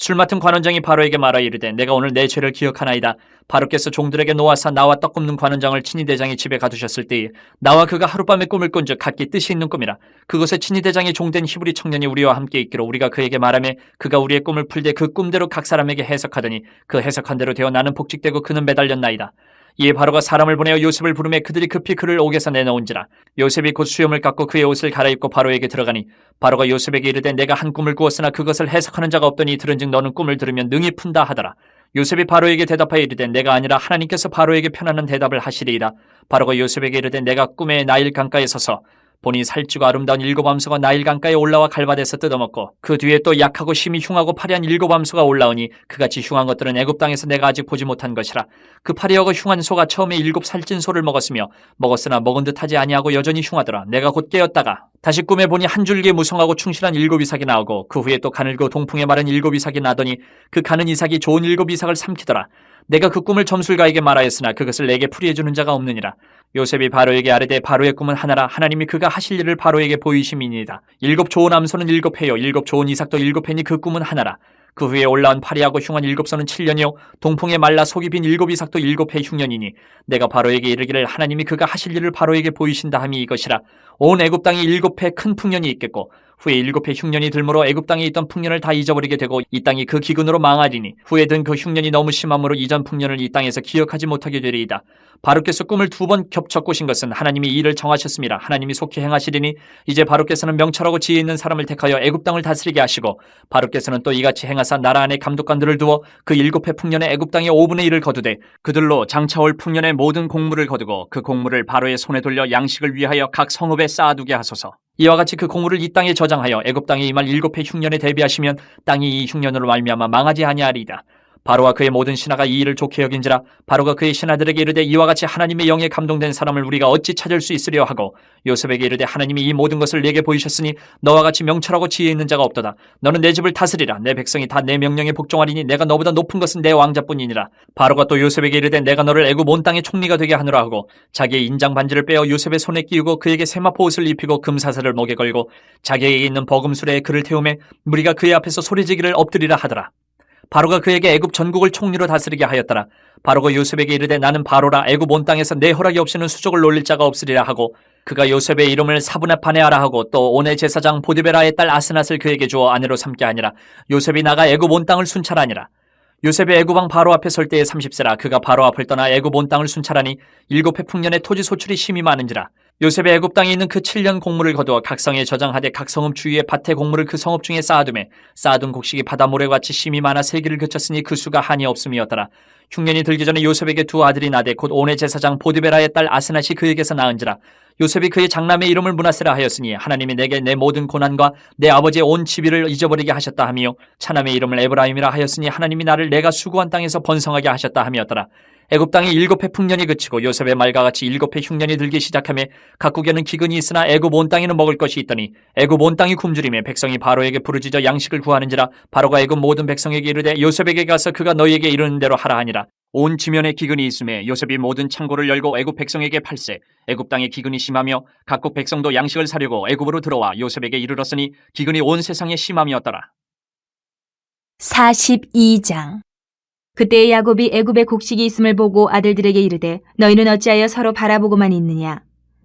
술 맡은 관원장이 바로에게 말하여 이르되 내가 오늘 내 죄를 기억하나이다. 바로께서 종들에게 놓아사 나와 떡 굽는 관원장을 친히 대장이 집에 가두셨을 때에 나와 그가 하룻밤에 꿈을 꾼즉 각기 뜻이 있는 꿈이라. 그것에 친히 대장이 종된 히브리 청년이 우리와 함께 있기로 우리가 그에게 말하며 그가 우리의 꿈을 풀되 그 꿈대로 각 사람에게 해석하더니 그 해석한 대로 되어 나는 복직되고 그는 매달렸나이다. 이에 바로가 사람을 보내어 요셉을 부르매 그들이 급히 그를 옥에서 내놓은지라. 요셉이 곧 수염을 깎고 그의 옷을 갈아입고 바로에게 들어가니 바로가 요셉에게 이르되 내가 한 꿈을 꾸었으나 그것을 해석하는 자가 없더니 들은즉 너는 꿈을 들으면 능히 푼다 하더라. 요셉이 바로에게 대답하여 이르되 내가 아니라 하나님께서 바로에게 편안한 대답을 하시리이다. 바로가 요셉에게 이르되 내가 꿈에 나일 강가에 서서 보니 살찌고 아름다운 7 암소가 나일 강가에 올라와 갈밭에서 뜯어먹고 그 뒤에 또 약하고 심히 흉하고 파리한 7 암소가 올라오니 그같이 흉한 것들은 애굽 땅에서 내가 아직 보지 못한 것이라. 그 파리하고 흉한 소가 처음에 7 살찐 소를 먹었으나 먹은 듯하지 아니하고 여전히 흉하더라. 내가 곧 깨었다가 다시 꿈에 보니 한 줄기에 무성하고 충실한 7 이삭이 나오고 그 후에 또 가늘고 동풍에 마른 7 이삭이 나더니 그 가는 이삭이 좋은 7 이삭을 삼키더라. 내가 그 꿈을 점술가에게 말하였으나 그것을 내게 풀이해주는 자가 없느니라. 요셉이 바로에게 아뢰되 바로의 꿈은 하나라. 하나님이 그가 하실 일을 바로에게 보이심이니이다. 7 좋은 암소는 7 해요 7 좋은 이삭도 7 해니 그 꿈은 하나라. 그 후에 올라온 파리하고 흉한 7 소는 7년이요 동풍에 말라 속이 빈 7 이삭도 7 해 흉년이니 내가 바로에게 이르기를 하나님이 그가 하실 일을 바로에게 보이신다 함이 이것이라. 온 애굽 땅에 7 해 큰 풍년이 있겠고 후에 7 해 흉년이 들므로 애굽 땅에 있던 풍년을 다 잊어버리게 되고 이 땅이 그 기근으로 망하리니 후에 든 그 흉년이 너무 심함으로 이전 풍년을 이 땅에서 기억하지 못하게 되리이다. 바로께서 꿈을 2번 겹쳐 꾸신 것은 하나님이 이 일을 정하셨습니다. 하나님이 속히 행하시리니 이제 바로께서는 명철하고 지혜 있는 사람을 택하여 애굽 땅을 다스리게 하시고 바로께서는 또 이같이 행하사 나라 안에 감독관들을 두어 그 7 해 풍년에 애굽 땅의 5분의 1을 거두되 그들로 장차올 풍년의 모든 곡물을 거두고 그 곡물을 바로의 손에 돌려 양식을 위하여 각 성읍에 쌓아두게 하소서. 이와 같이 그 곡물을 이 땅에 저장하여 애굽 땅에 임할 7 해 흉년에 대비하시면 땅이 이 흉년으로 말미암아 망하지 아니하리이다. 바로와 그의 모든 신하가 이 일을 좋게 여긴지라. 바로가 그의 신하들에게 이르되 이와 같이 하나님의 영에 감동된 사람을 우리가 어찌 찾을 수 있으려 하고 요셉에게 이르되 하나님이 이 모든 것을 내게 보이셨으니 너와 같이 명철하고 지혜 있는 자가 없도다. 너는 내 집을 다스리라. 내 백성이 다 내 명령에 복종하리니 내가 너보다 높은 것은 내 왕자뿐이니라. 바로가 또 요셉에게 이르되 내가 너를 애굽 온 땅의 총리가 되게 하노라 하고 자기의 인장 반지를 빼어 요셉의 손에 끼우고 그에게 세마포 옷을 입히고 금사슬을 목에 걸고 자기에게 있는 버금수레에 그를 태우매 무리가 그의 앞에서 소리지기를 엎드리라 하더라. 바로가 그에게 애굽 전국을 총리로 다스리게 하였더라. 바로가 요셉에게 이르되 나는 바로라. 애굽 온 땅에서 내 허락이 없이는 수족을 놀릴 자가 없으리라 하고 그가 요셉의 이름을 사브나파네아라 하고 또 온의 제사장 보디베라의 딸 아스낫을 그에게 주어 아내로 삼게 하니라. 요셉이 나가 애굽 온 땅을 순찰하니라. 요셉이 애굽 왕 바로 앞에 설 때에 30세라. 그가 바로 앞을 떠나 애굽 온 땅을 순찰하니 7 해 풍년에 토지 소출이 심히 많은지라. 요셉이 애굽 땅에 있는 그 7년 곡물을 거두어 각 성에 저장하되 각 성읍 주위에 밭의 곡물을 그 성읍 중에 쌓아두매 쌓아둔 곡식이 바다 모래같이 심히 많아 세기를 그쳤으니 그 수가 한이 없음이었더라. 흉년이 들기 전에 요셉에게 2 아들이 나되 곧 온의 제사장 보디베라의 딸 아스낫이 그에게서 낳은지라. 요셉이 그의 장남의 이름을 므낫세라 하였으니 하나님이 내게 내 모든 고난과 내 아버지의 온 지위를 잊어버리게 하셨다 하며 차남의 이름을 에브라임이라 하였으니 하나님이 나를 내가 수고한 땅에서 번성하게 하셨다 함이었더라. 애굽 땅에 7 해 풍년이 그치고 요셉의 말과 같이 7 해 흉년이 들기 시작하며 각국에는 기근이 있으나 애굽 온 땅에는 먹을 것이 있더니 애굽 온 땅이 굶주리며 백성이 바로에게 부르짖어 양식을 구하는지라. 바로가 애굽 모든 백성에게 이르되 요셉에게 가서 그가 너희에게 이르는 대로 하라 하니라. 온 지면에 기근이 있음에 요셉이 모든 창고를 열고 애굽 백성에게 팔세. 애굽 땅에 기근이 심하며 각국 백성도 양식을 사려고 애굽으로 들어와 요셉에게 이르렀으니 기근이 온 세상에 심함이었더라. 42장. 그때 야곱이 애굽에 곡식이 있음을 보고 아들들에게 이르되 너희는 어찌하여 서로 바라보고만 있느냐.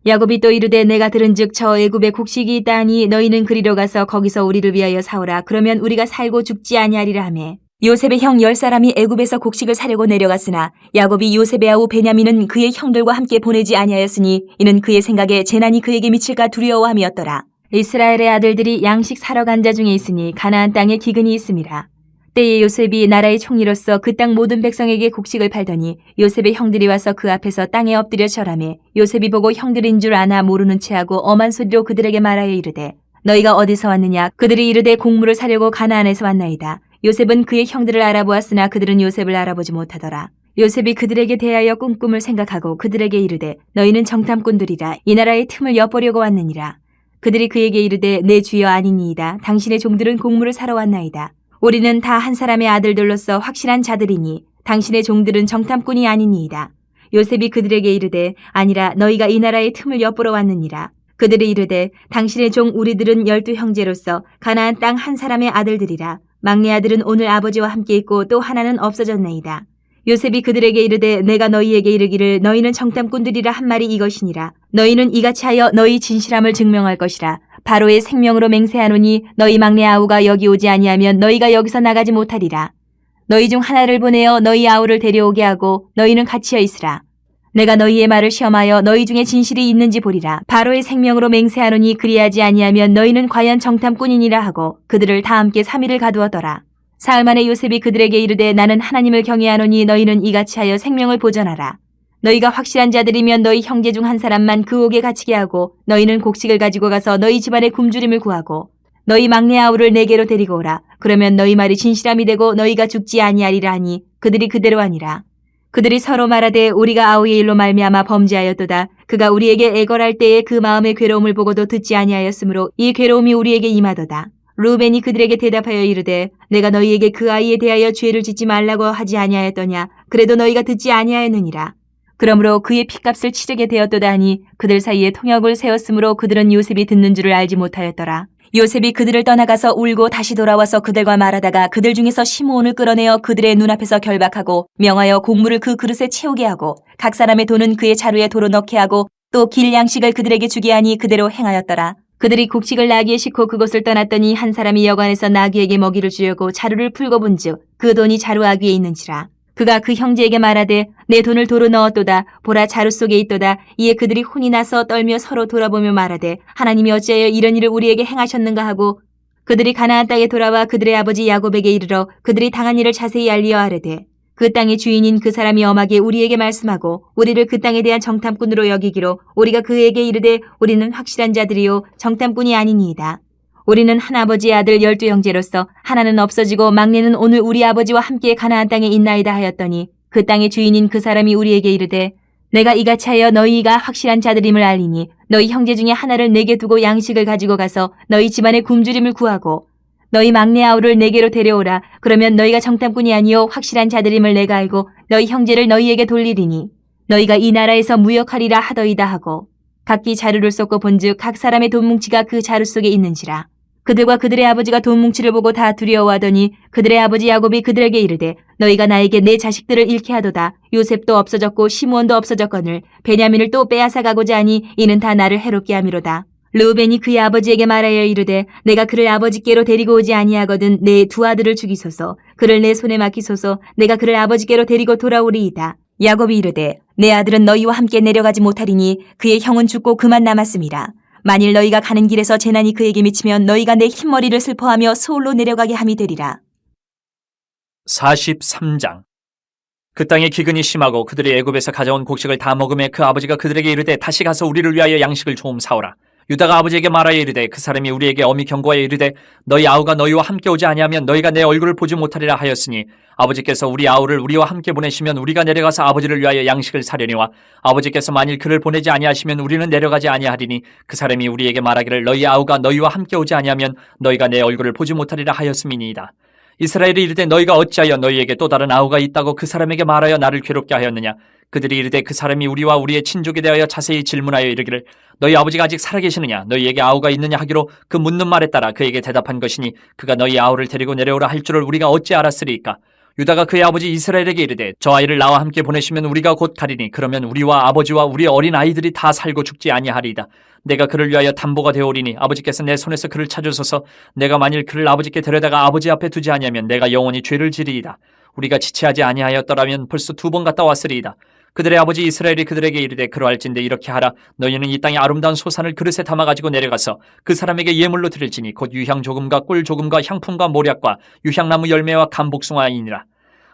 야곱이 또 이르되 내가 들은즉 저 애굽에 곡식이 있다 하니 너희는 그리로 가서 거기서 우리를 위하여 사오라. 그러면 우리가 살고 죽지 아니하리라 하매 요셉의 형 10사람이 애굽에서 곡식을 사려고 내려갔으나 야곱이 요셉의 아우 베냐민은 그의 형들과 함께 보내지 아니하였으니 이는 그의 생각에 재난이 그에게 미칠까 두려워함이었더라. 이스라엘의 아들들이 양식 사러 간 자 중에 있으니 가나안 땅에 기근이 있음이라. 때에 요셉이 나라의 총리로서 그 땅 모든 백성에게 곡식을 팔더니 요셉의 형들이 와서 그 앞에서 땅에 엎드려 절하매 요셉이 보고 형들인 줄 아나 모르는 체하고 엄한 소리로 그들에게 말하여 이르되 너희가 어디서 왔느냐. 그들이 이르되 곡물을 사려고 가나안에서 왔나이다. 요셉은 그의 형들을 알아보았으나 그들은 요셉을 알아보지 못하더라. 요셉이 그들에게 대하여 꾼꿈을 생각하고 그들에게 이르되 너희는 정탐꾼들이라. 이 나라의 틈을 엿보려고 왔느니라. 그들이 그에게 이르되 내 주여 아니니이다. 당신의 종들은 곡물을 사러 왔나이다. 우리는 다 한 사람의 아들들로서 확실한 자들이니 당신의 종들은 정탐꾼이 아니니이다. 요셉이 그들에게 이르되 아니라 너희가 이 나라의 틈을 엿보러 왔느니라. 그들이 이르되 당신의 종 우리들은 12 형제로서 가나안 땅 한 사람의 아들들이라. 막내 아들은 오늘 아버지와 함께 있고 또 하나는 없어졌나이다. 요셉이 그들에게 이르되 내가 너희에게 이르기를 너희는 정탐꾼들이라 한 말이 이것이니라. 너희는 이같이 하여 너희 진실함을 증명할 것이라. 바로의 생명으로 맹세하노니 너희 막내 아우가 여기 오지 아니하면 너희가 여기서 나가지 못하리라. 너희 중 하나를 보내어 너희 아우를 데려오게 하고 너희는 갇혀 있으라. 내가 너희의 말을 시험하여 너희 중에 진실이 있는지 보리라. 바로의 생명으로 맹세하노니 그리하지 아니하면 너희는 과연 정탐꾼이니라 하고 그들을 다 함께 3일을 가두었더라. 사흘 만에 요셉이 그들에게 이르되 나는 하나님을 경외하노니 너희는 이같이 하여 생명을 보전하라. 너희가 확실한 자들이면 너희 형제 중 한 사람만 그 옥에 갇히게 하고 너희는 곡식을 가지고 가서 너희 집안의 굶주림을 구하고 너희 막내 아우를 내게로 데리고 오라. 그러면 너희 말이 진실함이 되고 너희가 죽지 아니하리라 하니 그들이 그대로 하니라. 그들이 서로 말하되 우리가 아우의 일로 말미암아 범죄하였도다. 그가 우리에게 애걸할 때에 그 마음의 괴로움을 보고도 듣지 아니하였으므로 이 괴로움이 우리에게 임하도다. 루벤이 그들에게 대답하여 이르되 내가 너희에게 그 아이에 대하여 죄를 짓지 말라고 하지 아니하였더냐. 그래도 너희가 듣지 아니하였느니라. 그러므로 그의 핏값을 치르게 되었도다 하니 그들 사이에 통역을 세웠으므로 그들은 요셉이 듣는 줄을 알지 못하였더라. 요셉이 그들을 떠나가서 울고 다시 돌아와서 그들과 말하다가 그들 중에서 시므온을 끌어내어 그들의 눈앞에서 결박하고 명하여 곡물을 그 그릇에 채우게 하고 각 사람의 돈은 그의 자루에 도로 넣게 하고 또 길 양식을 그들에게 주게 하니 그대로 행하였더라. 그들이 곡식을 나귀에 싣고 그곳을 떠났더니 한 사람이 여관에서 나귀에게 먹이를 주려고 자루를 풀고 본즉 그 돈이 자루 아귀에 있는지라. 그가 그 형제에게 말하되 내 돈을 도로 넣었도다. 보라 자루 속에 있도다. 이에 그들이 혼이 나서 떨며 서로 돌아보며 말하되 하나님이 어찌하여 이런 일을 우리에게 행하셨는가 하고 그들이 가나안 땅에 돌아와 그들의 아버지 야곱에게 이르러 그들이 당한 일을 자세히 알리어 아뢰되 그 땅의 주인인 그 사람이 엄하게 우리에게 말씀하고 우리를 그 땅에 대한 정탐꾼으로 여기기로 우리가 그에게 이르되 우리는 확실한 자들이요 정탐꾼이 아니니이다. 우리는 한 아버지의 아들 12 형제로서 하나는 없어지고 막내는 오늘 우리 아버지와 함께 가나안 땅에 있나이다 하였더니 그 땅의 주인인 그 사람이 우리에게 이르되 내가 이같이 하여 너희가 확실한 자들임을 알리니 너희 형제 중에 하나를 내게 두고 양식을 가지고 가서 너희 집안의 굶주림을 구하고 너희 막내 아우를 내게로 데려오라. 그러면 너희가 정탐꾼이 아니요 확실한 자들임을 내가 알고 너희 형제를 너희에게 돌리리니 너희가 이 나라에서 무역하리라 하더이다 하고 각기 자루를 쏟고 본즉 각 사람의 돈 뭉치가 그 자루 속에 있는지라. 그들과 그들의 아버지가 돈 뭉치를 보고 다 두려워하더니 그들의 아버지 야곱이 그들에게 이르되 너희가 나에게 내 자식들을 잃게 하도다. 요셉도 없어졌고 시므온도 없어졌거늘 베냐민을 또 빼앗아 가고자 하니 이는 다 나를 해롭게 함이로다. 르우벤이 그의 아버지에게 말하여 이르되 내가 그를 아버지께로 데리고 오지 아니하거든 내 두 아들을 죽이소서. 그를 내 손에 맡기소서. 내가 그를 아버지께로 데리고 돌아오리이다. 야곱이 이르되 내 아들은 너희와 함께 내려가지 못하리니 그의 형은 죽고 그만 남았음이라. 만일 너희가 가는 길에서 재난이 그에게 미치면 너희가 내 흰머리를 슬퍼하며 서울로 내려가게 함이 되리라. 43장. 그 땅에 기근이 심하고 그들이 애굽에서 가져온 곡식을 다 먹음에 그 아버지가 그들에게 이르되 다시 가서 우리를 위하여 양식을 조금 사오라. 유다가 아버지에게 말하여 이르되 그 사람이 우리에게 엄히 경고하여 이르되 너희 아우가 너희와 함께 오지 아니하면 너희가 내 얼굴을 보지 못하리라 하였으니 아버지께서 우리 아우를 우리와 함께 보내시면 우리가 내려가서 아버지를 위하여 양식을 사려니와 아버지께서 만일 그를 보내지 아니하시면 우리는 내려가지 아니하리니 그 사람이 우리에게 말하기를 너희 아우가 너희와 함께 오지 아니하면 너희가 내 얼굴을 보지 못하리라 하였음이니이다. 이스라엘이 이르되 너희가 어찌하여 너희에게 또 다른 아우가 있다고 그 사람에게 말하여 나를 괴롭게 하였느냐. 그들이 이르되 그 사람이 우리와 우리의 친족에 대하여 자세히 질문하여 이르기를 너희 아버지가 아직 살아계시느냐 너희에게 아우가 있느냐 하기로 그 묻는 말에 따라 그에게 대답한 것이니 그가 너희 아우를 데리고 내려오라 할 줄을 우리가 어찌 알았으리이까. 유다가 그의 아버지 이스라엘에게 이르되 저 아이를 나와 함께 보내시면 우리가 곧 가리니 그러면 우리와 아버지와 우리 어린 아이들이 다 살고 죽지 아니하리이다. 내가 그를 위하여 담보가 되오리니 아버지께서 내 손에서 그를 찾으소서. 내가 만일 그를 아버지께 데려다가 아버지 앞에 두지 아니하면 내가 영원히 죄를 지리이다. 우리가 지체하지 아니하였더라면 벌써 2번 갔다 왔으리이다. 그들의 아버지 이스라엘이 그들에게 이르되 그러할진대 이렇게 하라. 너희는 이 땅의 아름다운 소산을 그릇에 담아가지고 내려가서 그 사람에게 예물로 드릴지니 곧 유향 조금과 꿀 조금과 향품과 모략과 유향나무 열매와 감복숭아이니라.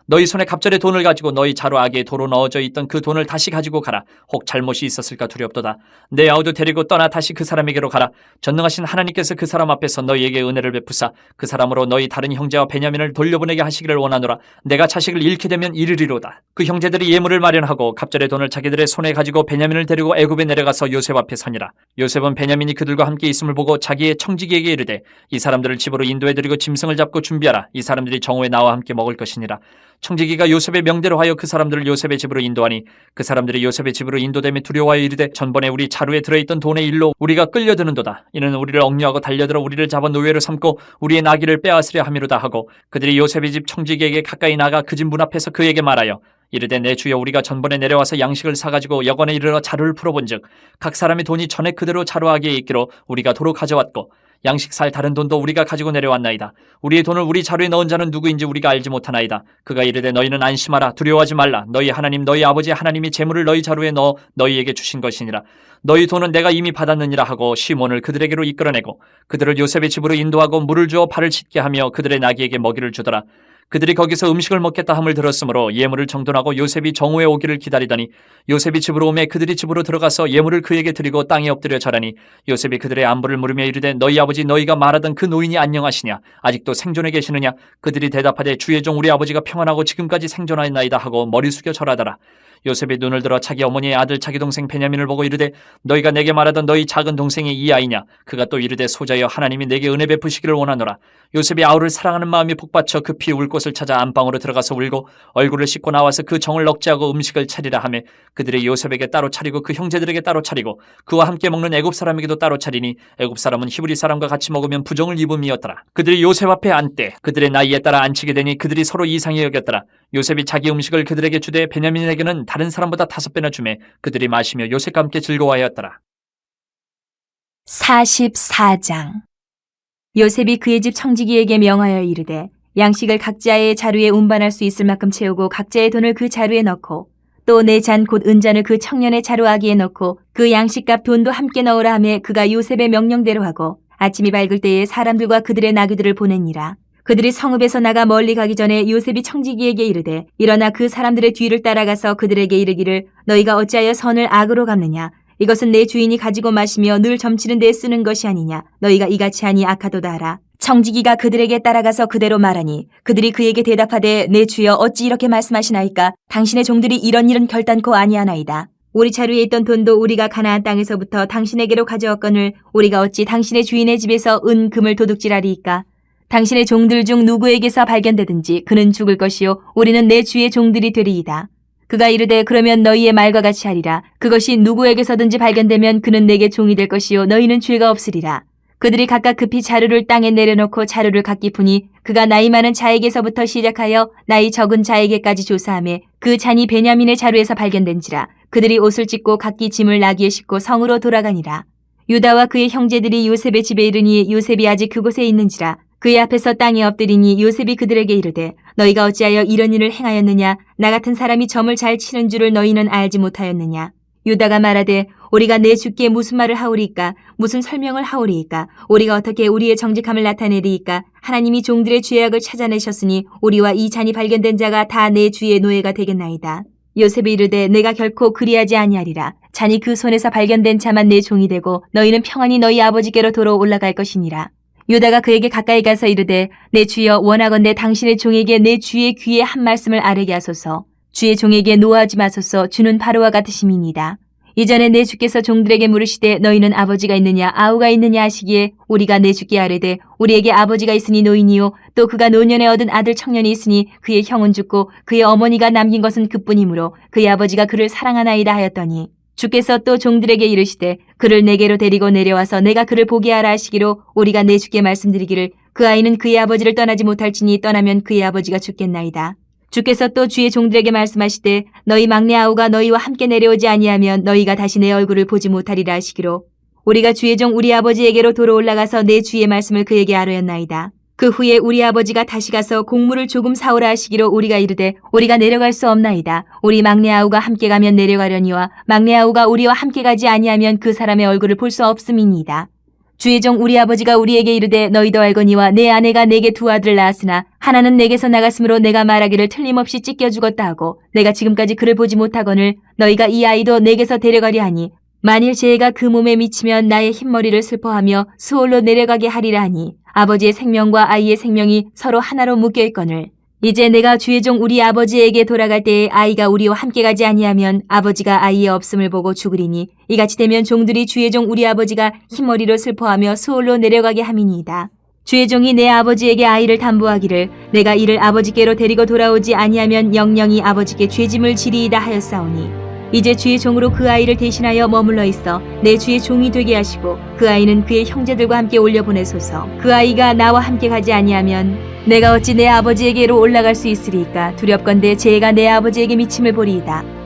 너희 손에 갑절의 돈을 가지고 너희 자루아기에 도로 넣어져 있던 그 돈을 다시 가지고 가라. 혹 잘못이 있었을까 두렵도다. 내 아우도 데리고 떠나 다시 그 사람에게로 가라. 전능하신 하나님께서 그 사람 앞에서 너희에게 은혜를 베푸사 그 사람으로 너희 다른 형제와 베냐민을 돌려보내게 하시기를 원하노라. 내가 자식을 잃게 되면 이르리로다. 그 형제들이 예물을 마련하고 갑절의 돈을 자기들의 손에 가지고 베냐민을 데리고 애굽에 내려가서 요셉 앞에 서니라. 요셉은 베냐민이 그들과 함께 있음을 보고 자기의 청지기에게 이르되 이 사람들을 집으로 인도해 드리고 짐승을 잡고 준비하라. 이 사람들이 정오에 나와 함께 먹을 것이니라. 청지기가 요셉의 명대로 하여 그 사람들을 요셉의 집으로 인도하니 그 사람들이 요셉의 집으로 인도됨에 두려워하여 이르되 전번에 우리 자루에 들어있던 돈의 일로 우리가 끌려드는도다. 이는 우리를 억류하고 달려들어 우리를 잡아 노예로 삼고 우리의 나귀를 빼앗으려 함이로다 하고 그들이 요셉의 집 청지기에게 가까이 나가 그 집 문 앞에서 그에게 말하여 이르되 내 주여 우리가 전번에 내려와서 양식을 사가지고 여관에 이르러 자루를 풀어본즉 각 사람의 돈이 전에 그대로 자루아기에 있기로 우리가 도로 가져왔고 양식 살 다른 돈도 우리가 가지고 내려왔나이다. 우리의 돈을 우리 자루에 넣은 자는 누구인지 우리가 알지 못하나이다. 그가 이르되 너희는 안심하라. 두려워하지 말라. 너희 하나님 너희 아버지 하나님이 재물을 너희 자루에 넣어 너희에게 주신 것이니라. 너희 돈은 내가 이미 받았느니라 하고 시몬을 그들에게로 이끌어내고 그들을 요셉의 집으로 인도하고 물을 주어 발을 씻게 하며 그들의 나귀에게 먹이를 주더라. 그들이 거기서 음식을 먹겠다 함을 들었으므로 예물을 정돈하고 요셉이 정오에 오기를 기다리더니 요셉이 집으로 오매 그들이 집으로 들어가서 예물을 그에게 드리고 땅에 엎드려 절하니 요셉이 그들의 안부를 물으며 이르되 너희 아버지 너희가 말하던 그 노인이 안녕하시냐 아직도 생존해 계시느냐. 그들이 대답하되 주의 종 우리 아버지가 평안하고 지금까지 생존하였나이다 하고 머리 숙여 절하더라. 요셉이 눈을 들어 자기 어머니의 아들 자기 동생 베냐민을 보고 이르되 너희가 내게 말하던 너희 작은 동생이 이 아이냐. 그가 또 이르되 소자여 하나님이 내게 은혜 베푸시기를 원하노라. 요셉이 아우를 사랑하는 마음이 북받쳐 급히 울 곳을 찾아 안방으로 들어가서 울고 얼굴을 씻고 나와서 그 정을 억제하고 음식을 차리라 하매 그들이 요셉에게 따로 차리고 그 형제들에게 따로 차리고 그와 함께 먹는 애굽 사람에게도 따로 차리니 애굽 사람은 히브리 사람과 같이 먹으면 부정을 입음이었더라. 그들이 요셉 앞에 앉되 그들의 나이에 따라 앉히게 되니 그들이 서로 이상히 여겼더라. 요셉이 자기 음식을 그들에게 주되 베냐민에게는 다른 사람보다 5배나 주매 그들이 마시며 요셉과 함께 즐거워하였더라. 44장. 요셉이 그의 집 청지기에게 명하여 이르되 양식을 각자의 자루에 운반할 수 있을 만큼 채우고 각자의 돈을 그 자루에 넣고 또 내 잔 곧 은잔을 그 청년의 자루아기에 넣고 그 양식값 돈도 함께 넣으라 하며 그가 요셉의 명령대로 하고 아침이 밝을 때에 사람들과 그들의 나귀들을 보내니라. 그들이 성읍에서 나가 멀리 가기 전에 요셉이 청지기에게 이르되 일어나 그 사람들의 뒤를 따라가서 그들에게 이르기를 너희가 어찌하여 선을 악으로 갚느냐. 이것은 내 주인이 가지고 마시며 늘 점치는 데에 쓰는 것이 아니냐. 너희가 이같이 하니 악하도다 하라. 청지기가 그들에게 따라가서 그대로 말하니 그들이 그에게 대답하되 내 주여 어찌 이렇게 말씀하시나이까. 당신의 종들이 이런 일은 결단코 아니하나이다. 우리 자루에 있던 돈도 우리가 가나안 땅에서부터 당신에게로 가져왔거늘 우리가 어찌 당신의 주인의 집에서 은 금을 도둑질하리이까. 당신의 종들 중 누구에게서 발견되든지 그는 죽을 것이요 우리는 내 주의 종들이 되리이다. 그가 이르되 그러면 너희의 말과 같이 하리라. 그것이 누구에게서든지 발견되면 그는 내게 종이 될 것이요 너희는 죄가 없으리라. 그들이 각각 급히 자루를 땅에 내려놓고 자루를 각기 푸니 그가 나이 많은 자에게서부터 시작하여 나이 적은 자에게까지 조사하며 그 잔이 베냐민의 자루에서 발견된지라. 그들이 옷을 찢고 각기 짐을 나귀에 싣고 성으로 돌아가니라. 유다와 그의 형제들이 요셉의 집에 이르니 요셉이 아직 그곳에 있는지라. 그의 앞에서 땅에 엎드리니 요셉이 그들에게 이르되 너희가 어찌하여 이런 일을 행하였느냐. 나 같은 사람이 점을 잘 치는 줄을 너희는 알지 못하였느냐. 유다가 말하되 우리가 내 주께 무슨 말을 하오리이까. 무슨 설명을 하오리이까. 우리가 어떻게 우리의 정직함을 나타내리이까. 하나님이 종들의 죄악을 찾아내셨으니 우리와 이 잔이 발견된 자가 다 내 주의 노예가 되겠나이다. 요셉이 이르되 내가 결코 그리하지 아니하리라. 잔이 그 손에서 발견된 자만 내 종이 되고 너희는 평안히 너희 아버지께로 도로 올라갈 것이니라. 유다가 그에게 가까이 가서 이르되 내 주여 원하건대 당신의 종에게 내 주의 귀에 한 말씀을 아뢰게 하소서. 주의 종에게 노하지 마소서. 주는 바로와 같으심이니이다. 이전에 내 주께서 종들에게 물으시되 너희는 아버지가 있느냐 아우가 있느냐 하시기에 우리가 내 주께 아뢰되 우리에게 아버지가 있으니 노인이요 또 그가 노년에 얻은 아들 청년이 있으니 그의 형은 죽고 그의 어머니가 남긴 것은 그뿐이므로 그의 아버지가 그를 사랑하나이다 하였더니 주께서 또 종들에게 이르시되 그를 내게로 데리고 내려와서 내가 그를 보게 하라 하시기로 우리가 내 주께 말씀드리기를 그 아이는 그의 아버지를 떠나지 못할지니 떠나면 그의 아버지가 죽겠나이다. 주께서 또 주의 종들에게 말씀하시되 너희 막내 아우가 너희와 함께 내려오지 아니하면 너희가 다시 내 얼굴을 보지 못하리라 하시기로 우리가 주의 종 우리 아버지에게로 도로 올라가서 내 주의 말씀을 그에게 아뢰었나이다. 그 후에 우리 아버지가 다시 가서 곡물을 조금 사오라 하시기로 우리가 이르되 우리가 내려갈 수 없나이다. 우리 막내 아우가 함께 가면 내려가려니와 막내 아우가 우리와 함께 가지 아니하면 그 사람의 얼굴을 볼 수 없음이니이다. 주의 종 우리 아버지가 우리에게 이르되 너희도 알거니와 내 아내가 내게 두 아들을 낳았으나 하나는 내게서 나갔으므로 내가 말하기를 틀림없이 찢겨 죽었다 하고 내가 지금까지 그를 보지 못하거늘 너희가 이 아이도 내게서 데려가려 하니 만일 죄가 그 몸에 미치면 나의 흰머리를 슬퍼하며 수월로 내려가게 하리라 하니 아버지의 생명과 아이의 생명이 서로 하나로 묶여 있거늘 이제 내가 주의 종 우리 아버지에게 돌아갈 때에 아이가 우리와 함께 가지 아니하면 아버지가 아이의 없음을 보고 죽으리니 이같이 되면 종들이 주의 종 우리 아버지가 흰머리로 슬퍼하며 수월로 내려가게 함이니이다. 주의 종이 내 아버지에게 아이를 담보하기를 내가 이를 아버지께로 데리고 돌아오지 아니하면 영영이 아버지께 죄짐을 지리이다 하였사오니 이제 주의 종으로 그 아이를 대신하여 머물러 있어 내 주의 종이 되게 하시고 그 아이는 그의 형제들과 함께 올려보내소서. 그 아이가 나와 함께 가지 아니하면 내가 어찌 내 아버지에게로 올라갈 수 있으리까 두렵건대 죄가 내 아버지에게 미침을 보리이다.